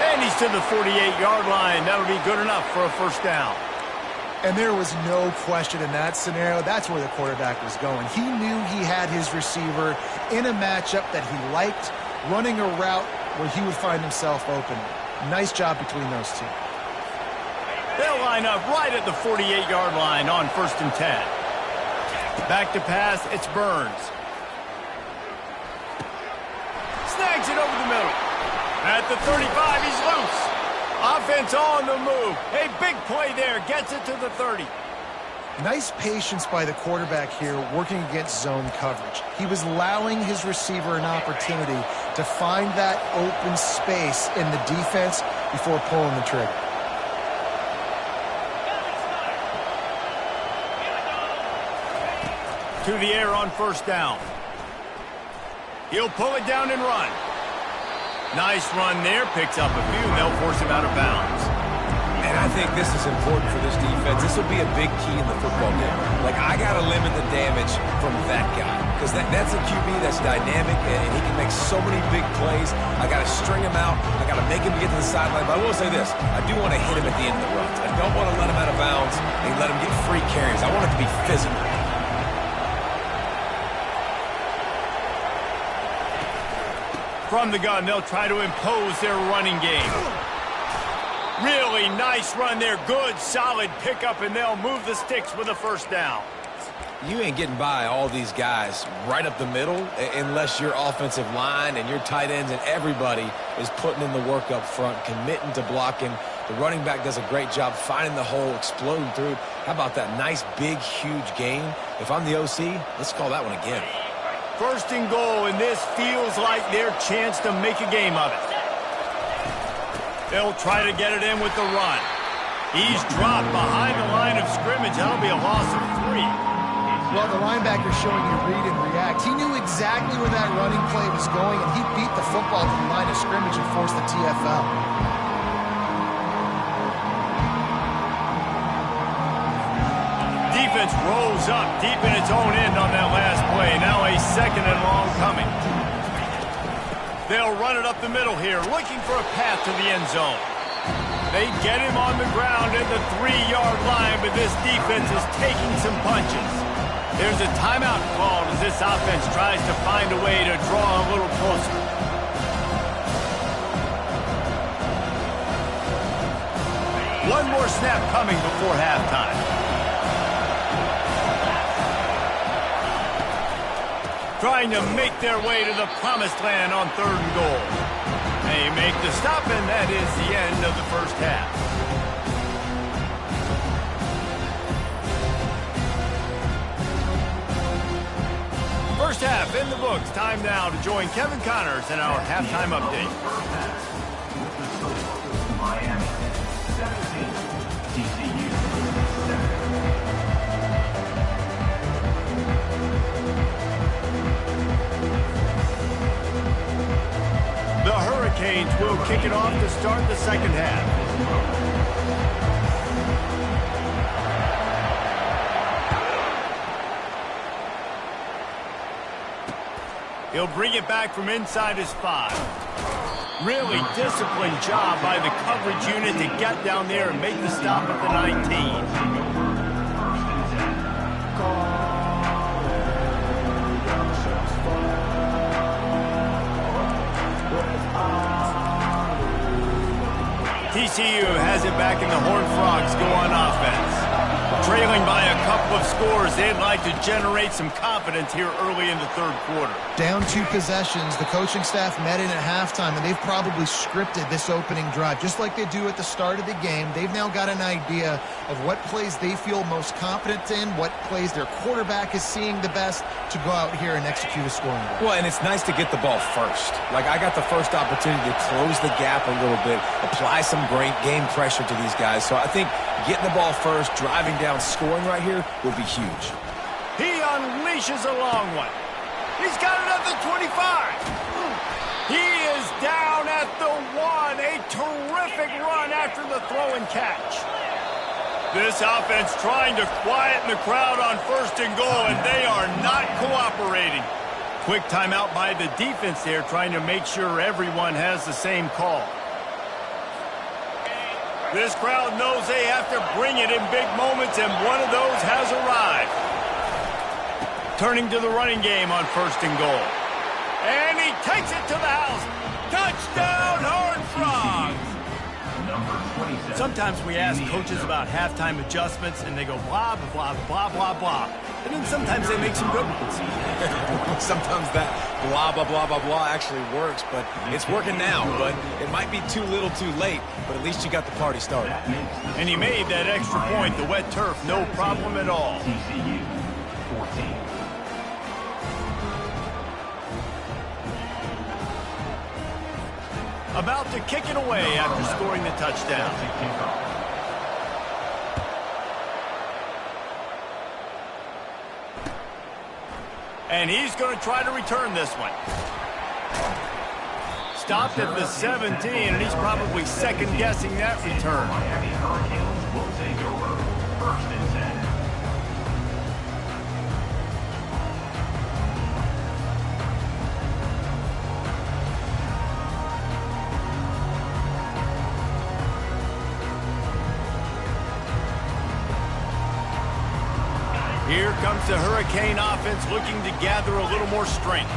And he's to the 48-yard line. That'll be good enough for a first down. And there was no question in that scenario. That's where the quarterback was going. He knew he had his receiver in a matchup that he liked, running a route where he would find himself open. Nice job between those two. They'll line up right at the 48-yard line on 1st and 10. Back to pass, it's Burns. Snags it over the middle. At the 35, he's loose. Offense on the move. A big play there. Gets it to the 30. Nice patience by the quarterback here working against zone coverage. He was allowing his receiver an opportunity to find that open space in the defense before pulling the trigger. To the air on first down. He'll pull it down and run. Nice run there. Picks up a few, and they'll force him out of bounds. And I think this is important for this defense. This will be a big key in the football game. Like, I got to limit the damage from that guy. Because that's a QB that's dynamic, and he can make so many big plays. I got to string him out. I got to make him get to the sideline. But I will say this. I do want to hit him at the end of the runs. I don't want to let him out of bounds and let him get free carries. I want it to be physical. From the gun, they'll try to impose their running game. Really nice run there. Good, solid pickup, and they'll move the sticks with a first down. You ain't getting by all these guys right up the middle unless your offensive line and your tight ends and everybody is putting in the work up front, committing to blocking. The running back does a great job finding the hole, exploding through. How about that nice, big, huge gain? If I'm the OC, let's call that one again. First and goal, and this feels like their chance to make a game of it. They'll try to get it in with the run. He's dropped behind the line of scrimmage. That'll be a loss of 3. Well, the linebacker's showing you read and react. He knew exactly where that running play was going, and he beat the football to the line of scrimmage and forced the TFL. Defense rolls up deep in its own end on that last play. Now a second and long coming. They'll run it up the middle here, looking for a path to the end zone. They get him on the ground at the 3-yard line, but this defense is taking some punches. There's a timeout called as this offense tries to find a way to draw a little closer. One more snap coming before halftime. Trying to make their way to the promised land on 3rd and goal. They make the stop, and that is the end of the first half. First half in the books. Time now to join Kevin Connors in our halftime update. Miami, 17, TCU, 7. 1 Canes will kick it off to start the second half. He'll bring it back from inside his 5. Really disciplined job by the coverage unit to get down there and make the stop at the 19. TCU has it back and the Horned Frogs go on offense. Trailing by a couple of scores, they'd like to generate some confidence here early in the third quarter. Down 2 possessions, the coaching staff met in at halftime, and they've probably scripted this opening drive. Just like they do at the start of the game, they've now got an idea of what plays they feel most confident in, what plays their quarterback is seeing the best to go out here and execute a scoring drive. Well, and it's nice to get the ball first. Like, I got the first opportunity to close the gap a little bit, apply some great game pressure to these guys. So I think getting the ball first, driving down, scoring right here will be huge. He unleashes a long one. He's got it at the 25. He is down at the 1. A terrific run after the throw and catch. This offense trying to quieten the crowd on 1st and goal, and they are not cooperating. Quick timeout by the defense there, trying to make sure everyone has the same call. This crowd knows they have to bring it in big moments, and one of those has arrived. Turning to the running game on 1st and goal. And he takes it to the house. Touchdown, Horned Frogs! Sometimes we ask coaches about halftime adjustments, and they go blah, blah, blah, blah, blah. And then sometimes they make some good ones. Sometimes that blah, blah, blah, blah, blah actually works, but it's working now. But it might be too little too late, but at least you got the party started. And he made that extra point, the wet turf, no problem at all. TCU 14. About to kick it away after scoring the touchdown. And he's going to try to return this one. Stopped at the 17, and he's probably second-guessing that return. Miami Hurricanes will take over. 1st and 10. Here comes the Hurricane offense looking to gather a little more strength.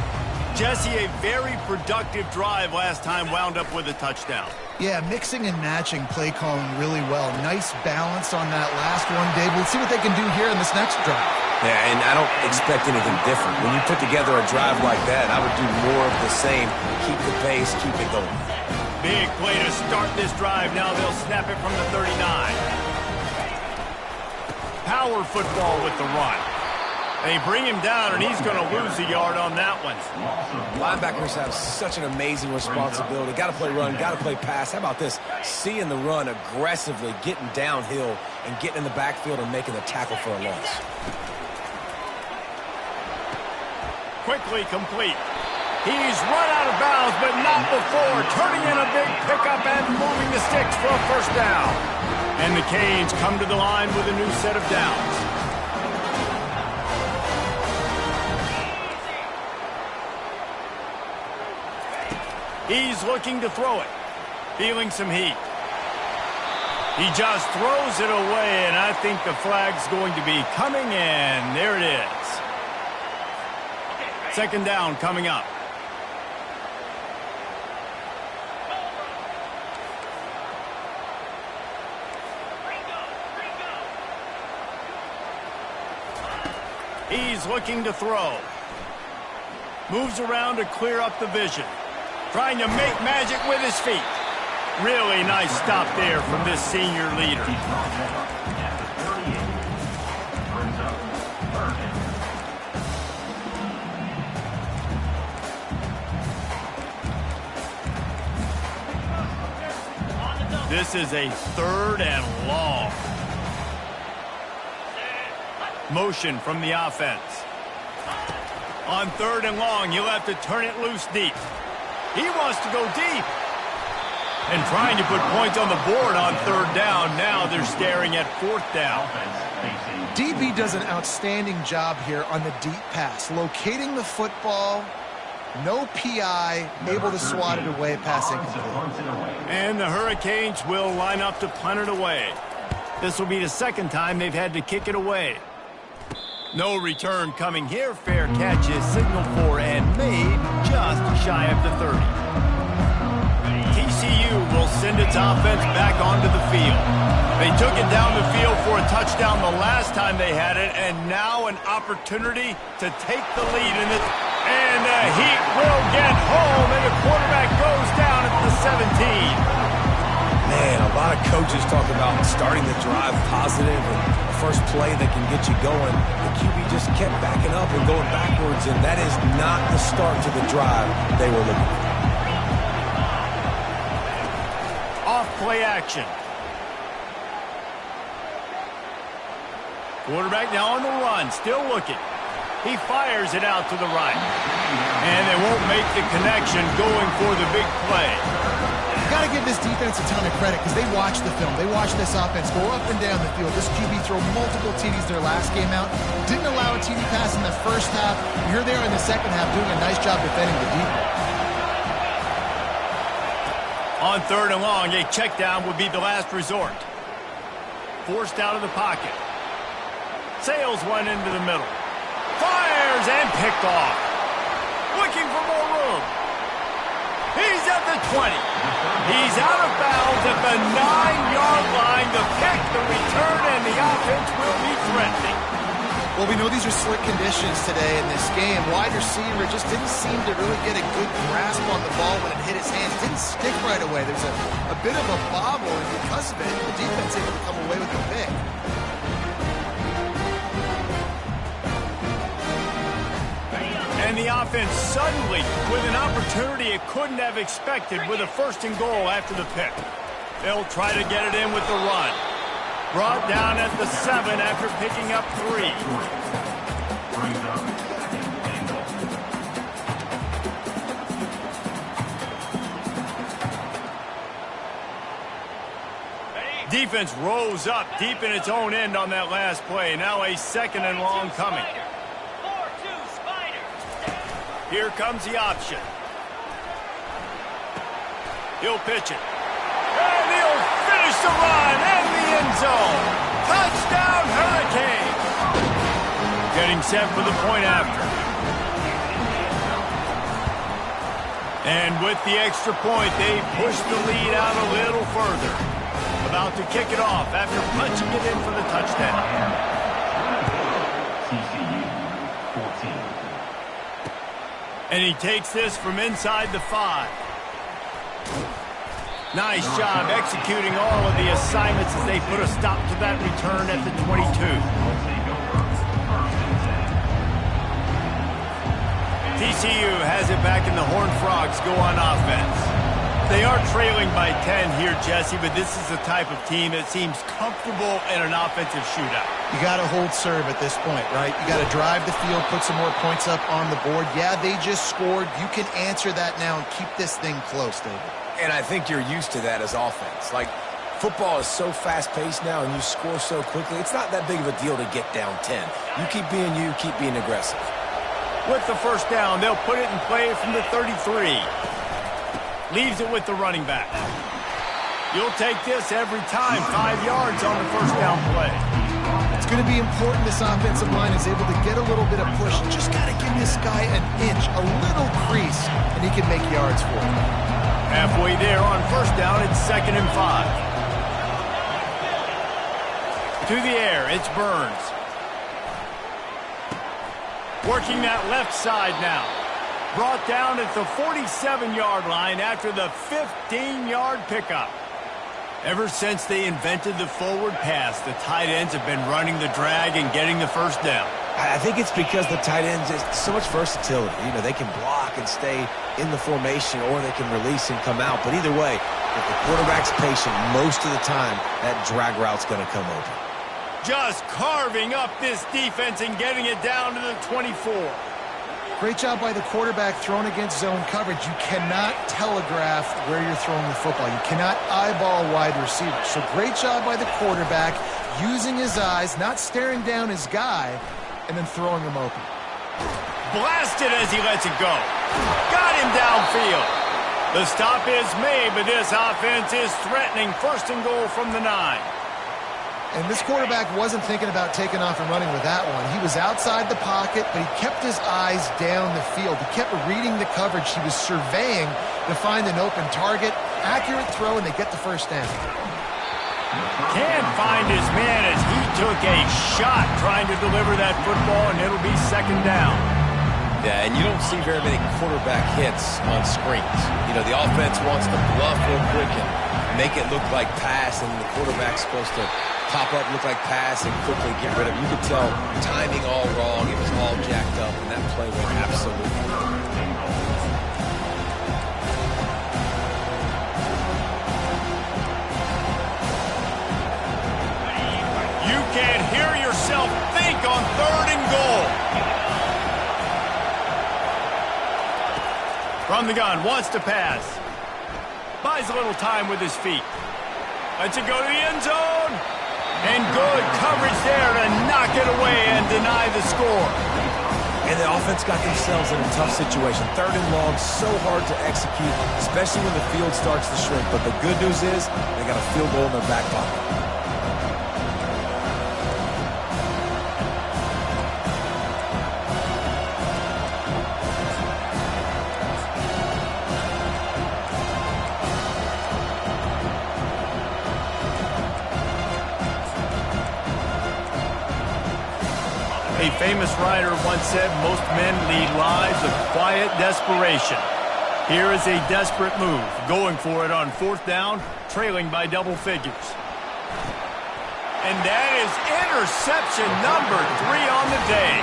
Jesse, a very productive drive last time, wound up with a touchdown. Yeah, mixing and matching play calling really well. Nice balance on that last one, Dave. We'll see what they can do here in this next drive. Yeah, and I don't expect anything different. When you put together a drive like that, I would do more of the same. Keep the pace, keep it going. Big play to start this drive. Now they'll snap it from the 39. Power football with the run. They bring him down, and he's going to lose a yard on that one. Linebackers have such an amazing responsibility. Got to play run, got to play pass. How about this? Seeing the run aggressively, getting downhill, and getting in the backfield and making the tackle for a loss. Quickly complete. He's run out of bounds, but not before. Turning in a big pickup and moving the sticks for a 1st down. And the Canes come to the line with a new set of downs. He's looking to throw it. Feeling some heat. He just throws it away, and I think the flag's going to be coming in. There it is. 2nd down coming up. He's looking to throw. Moves around to clear up the vision. Trying to make magic with his feet. Really nice stop there from this senior leader. This is a 3rd and long. Motion from the offense. On 3rd and long, you'll have to turn it loose deep. He wants to go deep. And trying to put points on the board on third down. Now they're staring at fourth down. DB does an outstanding job here on the deep pass, locating the football, no PI, able to swat it away, passing complete. And the Hurricanes will line up to punt it away. This will be the second time they've had to kick it away. No return coming here. Fair catch is signaled for and made just shy of the 30. TCU will send its offense back onto the field. They took it down the field for a touchdown the last time they had it, and now an opportunity to take the lead in it. And the Heat will get home, and the quarterback goes down at the 17. Man, a lot of coaches talk about starting the drive positive and the first play that can get you going. The QB just kept backing up and going backwards, and that is not the start to the drive they were looking for. Off play action. Quarterback now on the run, still looking. He fires it out to the right. And they won't make the connection going for the big play. Got to give this defense a ton of credit because they watched the film. They watched this offense go up and down the field. This QB throw multiple TDs their last game out. Didn't allow a TD pass in the first half. You're there in the second half doing a nice job defending the defense. On third and long, a check down would be the last resort. Forced out of the pocket. Sails one into the middle. Fires and picked off. Looking for more room. He's at the 20. He's out of bounds at the 9-yard line. The pick, the return, and the offense will be threatening. Well, we know these are slick conditions today in this game. Wide receiver just didn't seem to really get a good grasp on the ball when it hit his hands. Didn't stick right away. There's a bit of a bobble, and because of it, the defense able to come away with the pick. And the offense suddenly with an opportunity it couldn't have expected with a first and goal after the pick. They'll try to get it in with the run. Brought down at the 7 after picking up 3. Defense rose up deep in its own end on that last play. Now a second and long coming. Here comes the option. He'll pitch it. And he'll finish the run in the end zone. Touchdown, Hurricane. Getting set for the point after. And with the extra point, they push the lead out a little further. About to kick it off after punching it in for the touchdown. And he takes this from inside the 5. Nice job executing all of the assignments as they put a stop to that return at the 22. TCU has it back and the Horned Frogs go on offense. They are trailing by 10 here, Jesse, but this is the type of team that seems comfortable in an offensive shootout. You got to hold serve at this point, right? You got to drive the field, put some more points up on the board. Yeah, they just scored. You can answer that now and keep this thing close, David. And I think you're used to that as offense. Like, football is so fast-paced now and you score so quickly, it's not that big of a deal to get down 10. You keep being aggressive. With the first down, they'll put it in play from the 33. Leaves it with the running back. You'll take this every time. 5 yards on the first down play. It's going to be important this offensive line is able to get a little bit of push. Just got to give this guy an inch, a little crease, and he can make yards for it. Halfway there on first down, it's 2nd and 5. To the air, it's Burns. Working that left side now. Brought down at the 47-yard line after the 15-yard pickup. Ever since they invented the forward pass, the tight ends have been running the drag and getting the first down. I think it's because the tight ends is so much versatility. You know, they can block and stay in the formation, or they can release and come out. But either way, if the quarterback's patient, most of the time, that drag route's going to come open. Just carving up this defense and getting it down to the 24. Great job by the quarterback throwing against zone coverage. You cannot telegraph where you're throwing the football. You cannot eyeball wide receivers. So great job by the quarterback using his eyes, not staring down his guy, and then throwing him open. Blasted as he lets it go. Got him downfield. The stop is made, but this offense is threatening. First and goal from the 9. And this quarterback wasn't thinking about taking off and running with that one. He was outside the pocket, but he kept his eyes down the field. He kept reading the coverage. He was surveying to find an open target. Accurate throw, and they get the first down. Can't find his man as he took a shot trying to deliver that football, and it'll be second down. Yeah, and you don't see very many quarterback hits on screens. You know, the offense wants to bluff real quick and make it look like pass, and the quarterback's supposed to pop up, look like pass, and quickly get rid of it. You could tell timing all wrong. It was all jacked up, and that play went absolutely wrong. You can't hear yourself think on 3rd and goal. From the gun, wants to pass. Buys a little time with his feet. Lets it go to the end zone. And good coverage there to knock it away and deny the score. And the offense got themselves in a tough situation. 3rd and long, so hard to execute, especially when the field starts to shrink. But the good news is they got a field goal in their back pocket. A famous writer once said, most men lead lives of quiet desperation. Here is a desperate move, going for it on 4th down, trailing by double figures. And that is interception number 3 on the day.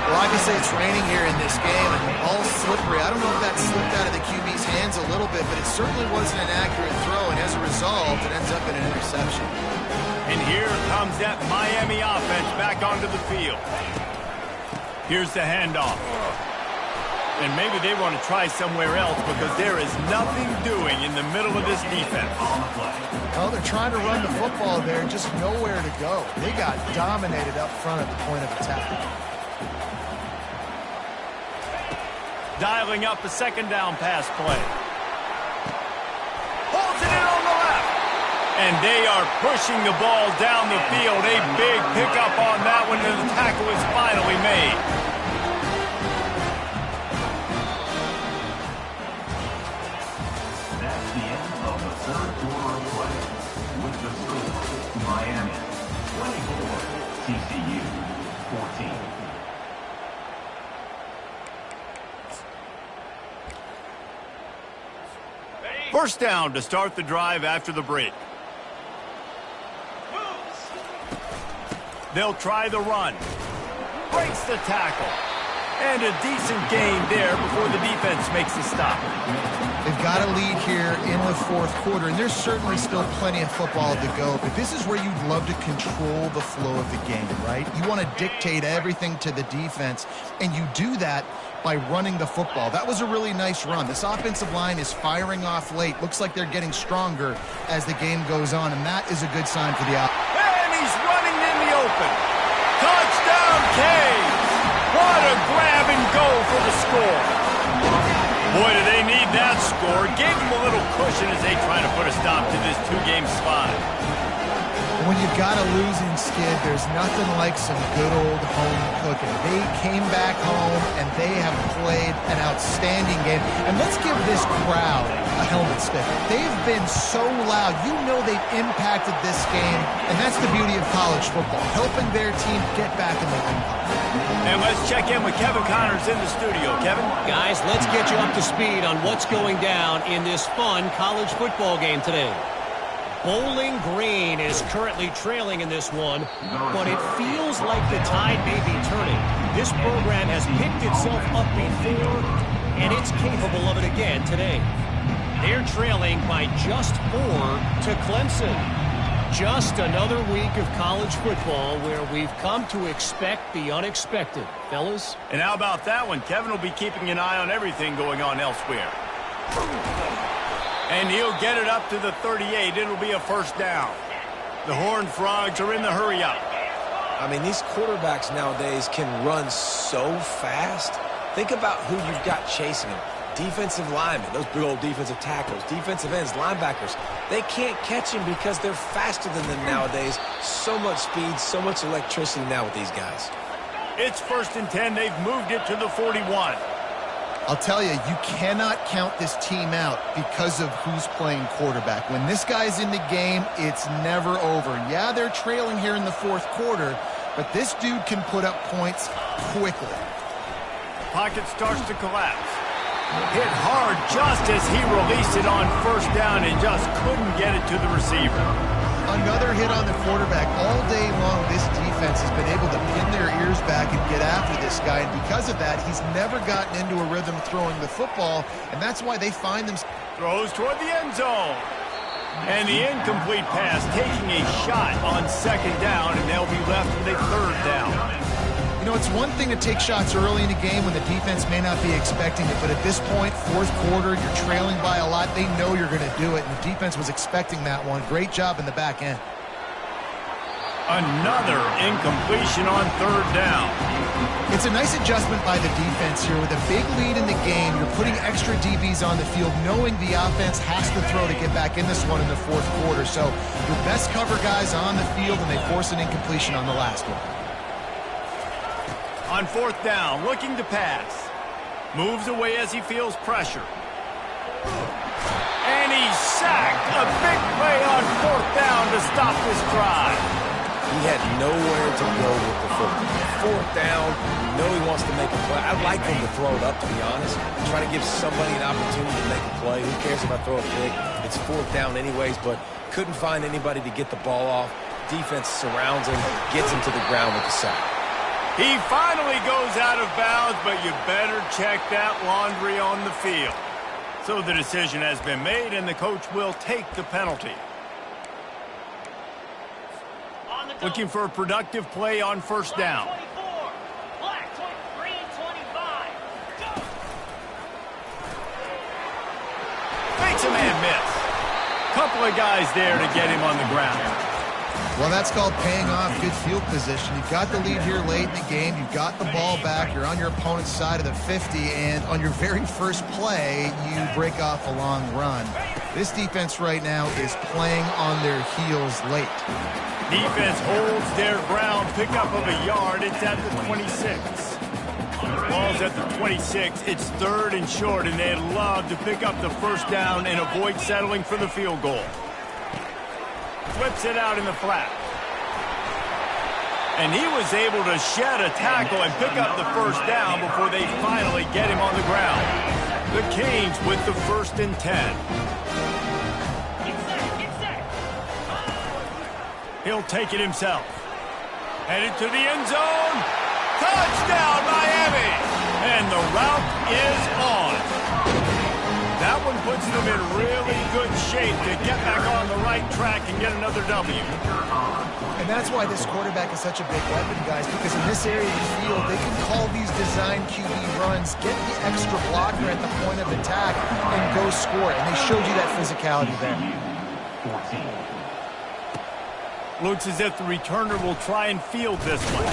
Well, obviously it's raining here in this game, and the ball's slippery. I don't know if that slipped out of the QB's hands a little bit, but it certainly wasn't an accurate throw, and as a result, it ends up in an interception. And here comes that Miami offense back onto the field. Here's the handoff. And maybe they want to try somewhere else because there is nothing doing in the middle of this defense. Oh, they're trying to run the football there, just nowhere to go. They got dominated up front at the point of attack. Dialing up a 2nd down pass play. Holds it in on the left. And they are pushing the ball down the field. A big pickup on that one, and the tackle is finally made. That's the end of the 3rd quarter of play. With the score, Miami 24, TCU 14. First down to start the drive after the break. They'll try the run. Breaks the tackle. And a decent gain there before the defense makes the stop. They've got a lead here in the 4th quarter, and there's certainly still plenty of football to go, but this is where you'd love to control the flow of the game, right? You want to dictate everything to the defense, and you do that by running the football. That was a really nice run. This offensive line is firing off late. Looks like they're getting stronger as the game goes on, and that is a good sign for the offense. And he's running in the open. Touchdown, Caves! What a grab and go for the score. Boy, do they need that score. Gave them a little cushion as they try to put a stop to this 2-game slide. When you've got a losing skid, there's nothing like some good old home cooking. They came back home, and they have played an outstanding game. And let's give this crowd a helmet stick. They've been so loud. You know they've impacted this game, and that's the beauty of college football, helping their team get back in the win column. And let's check in with Kevin Connors in the studio. Kevin? Guys, let's get you up to speed on what's going down in this fun college football game today. Bowling Green is currently trailing in this one, but it feels like the tide may be turning. This program has picked itself up before, and it's capable of it again today. They're trailing by just 4 to Clemson. Just another week of college football where we've come to expect the unexpected. Fellas? And how about that one? Kevin will be keeping an eye on everything going on elsewhere. And he'll get it up to the 38. It'll be a first down. The Horned Frogs are in the hurry-up. I mean, these quarterbacks nowadays can run so fast. Think about who you've got chasing them. Defensive linemen, those big old defensive tackles, defensive ends, linebackers. They can't catch him because they're faster than them nowadays. So much speed, so much electricity now with these guys. It's 1st and 10. They've moved it to the 41. I'll tell you, you cannot count this team out because of who's playing quarterback. When this guy's in the game, it's never over. Yeah, they're trailing here in the 4th quarter, but this dude can put up points quickly. Pocket starts to collapse. Hit hard just as he released it on 1st down and just couldn't get it to the receiver. Another hit on the quarterback. All day long, this defense has been able to pin their ears back and get after this guy, and because of that, he's never gotten into a rhythm throwing the football, and that's why they find them. Throws toward the end zone. And the incomplete pass taking a shot on 2nd down, and they'll be left with a 3rd down. You know, it's one thing to take shots early in the game when the defense may not be expecting it, but at this point, 4th quarter, you're trailing by a lot. They know you're going to do it, and the defense was expecting that one. Great job in the back end. Another incompletion on 3rd down. It's a nice adjustment by the defense here. With a big lead in the game, you're putting extra DBs on the field, knowing the offense has to throw to get back in this one in the 4th quarter. So your best cover guys on the field, and they force an incompletion on the last one. On 4th down, looking to pass. Moves away as he feels pressure. And he's sacked. A big play on 4th down to stop this drive. He had nowhere to go with the football. 4th down, you know he wants to make a play. I'd like him to throw it up, to be honest. Try to give somebody an opportunity to make a play. Who cares if I throw a pick? It's 4th down anyways, but couldn't find anybody to get the ball off. Defense surrounds him, gets him to the ground with the sack. He finally goes out of bounds, but you better check that laundry on the field. So the decision has been made, and the coach will take the penalty. Looking for a productive play on 1st down. Black, 23 and 25. Go! Makes a man miss. Couple of guys there to get him on the ground. Well, that's called paying off good field position. You've got the lead here late in the game. You've got the ball back. You're on your opponent's side of the 50, and on your very first play, you break off a long run. This defense right now is playing on their heels late. Defense holds their ground. Pickup of a yard. It's at the 26. Ball's at the 26. It's 3rd and short, and they'd love to pick up the 1st down and avoid settling for the field goal. Flips it out in the flat. And he was able to shed a tackle and pick up the 1st down before they finally get him on the ground. The Canes with the 1st and 10. He'll take it himself. Headed to the end zone. Touchdown, Miami! And the route is on. That one puts them in really good shape to get back on the right track and get another W. And that's why this quarterback is such a big weapon, guys, because in this area of the field, they can call these design QB runs, get the extra blocker at the point of attack, and go score it. And they showed you that physicality there. Looks as if the returner will try and field this one.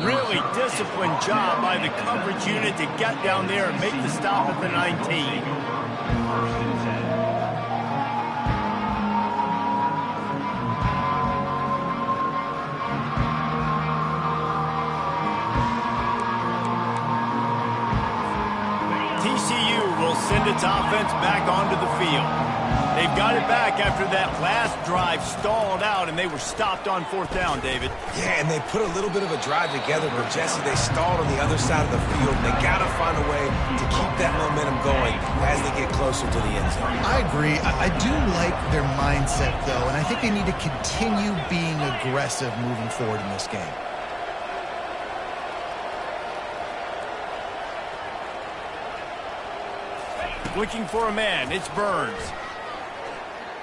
Really disciplined job by the coverage unit to get down there and make the stop at the 19. TCU will send its offense back onto the field. They've got it back after that last drive stalled out, and they were stopped on 4th down, David. Yeah, and they put a little bit of a drive together, but Jesse, they stalled on the other side of the field. They got to find a way to keep that momentum going as they get closer to the end zone. I agree. I do like their mindset, though, and I think they need to continue being aggressive moving forward in this game. Looking for a man. It's Burns.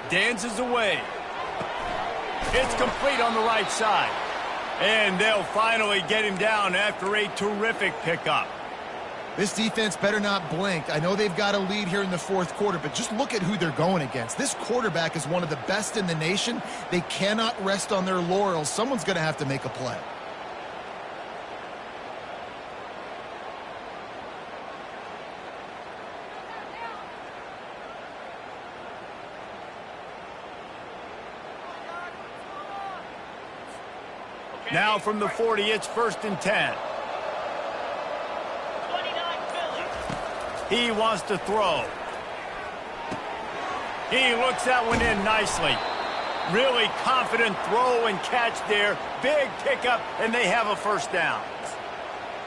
Dances away. It's complete on the right side. And they'll finally get him down after a terrific pickup. This defense better not blink. I know they've got a lead here in the fourth quarter, but just look at who they're going against. This quarterback is one of the best in the nation. They cannot rest on their laurels. Someone's going to have to make a play. Now from the 40, it's 1st and 10. 29 Philly. He wants to throw. He looks that one in nicely. Really confident throw and catch there. Big pickup, and they have a first down.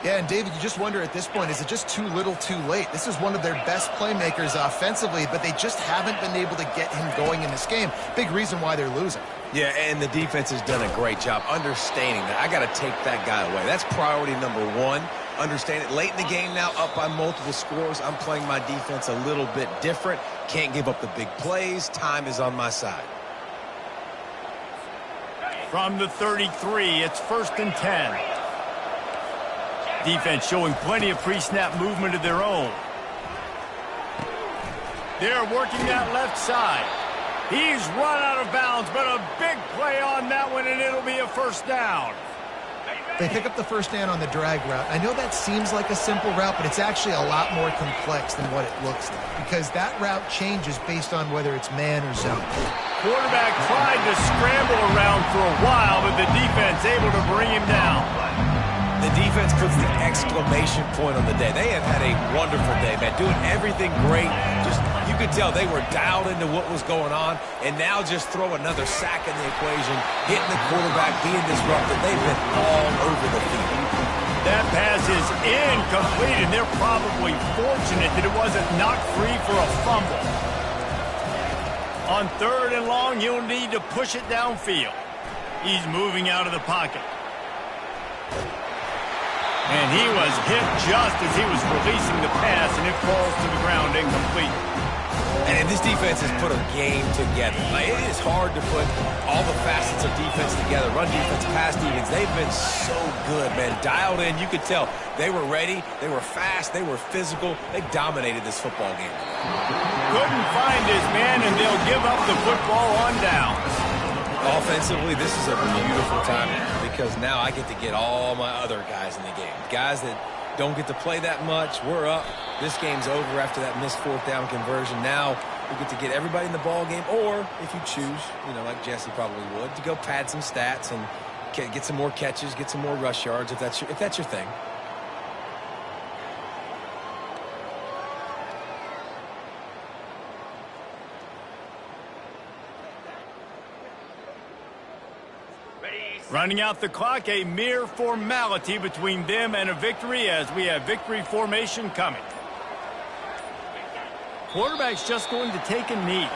Yeah, and David, you just wonder at this point, is it just too little too late? This is one of their best playmakers offensively, but they just haven't been able to get him going in this game. Big reason why they're losing. Yeah, and the defense has done a great job understanding that. I got to take that guy away. That's priority number one. Understand it. Late in the game now, up by multiple scores. I'm playing my defense a little bit different. Can't give up the big plays. Time is on my side. From the 33, it's 1st and 10. Defense showing plenty of pre-snap movement of their own. They're working that left side. He's run out of bounds, but a big play on that one, and it'll be a first down. They pick up the first down on the drag route. I know that seems like a simple route, but it's actually a lot more complex than what it looks like, because that route changes based on whether it's man or zone. Quarterback tried to scramble around for a while, but the defense able to bring him down. The defense puts the exclamation point on the day. They have had a wonderful day, man. Doing everything great. Just, you could tell they were dialed into what was going on. And now just throw another sack in the equation, hitting the quarterback, being disrupted. They've been all over the field. That pass is incomplete, and they're probably fortunate that it wasn't knocked free for a fumble. On 3rd and long, you'll need to push it downfield. He's moving out of the pocket. And he was hit just as he was releasing the pass, and it falls to the ground incomplete. And this defense has put a game together. Like, it is hard to put all the facets of defense together. Run defense, pass defense. They've been so good, man. Dialed in. You could tell they were ready. They were fast. They were physical. They dominated this football game. Couldn't find his man, and they'll give up the football on down. Offensively, this is a beautiful time because now I get to get all my other guys in the game. Guys that don't get to play that much. We're up. This game's over after that missed 4th down conversion. Now we get to get everybody in the ball game, or if you choose, you know, like Jesse probably would, to go pad some stats and get some more catches, get some more rush yards if that's your thing. Running out the clock, a mere formality between them and a victory as we have victory formation coming. Quarterback's just going to take a knee.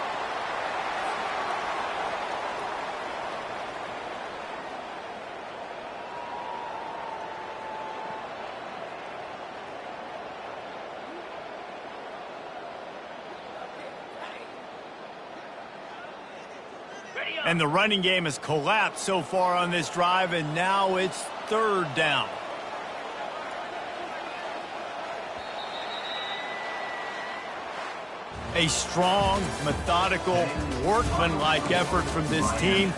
And the running game has collapsed so far on this drive, and now it's 3rd down. A strong, methodical, workmanlike effort from this team.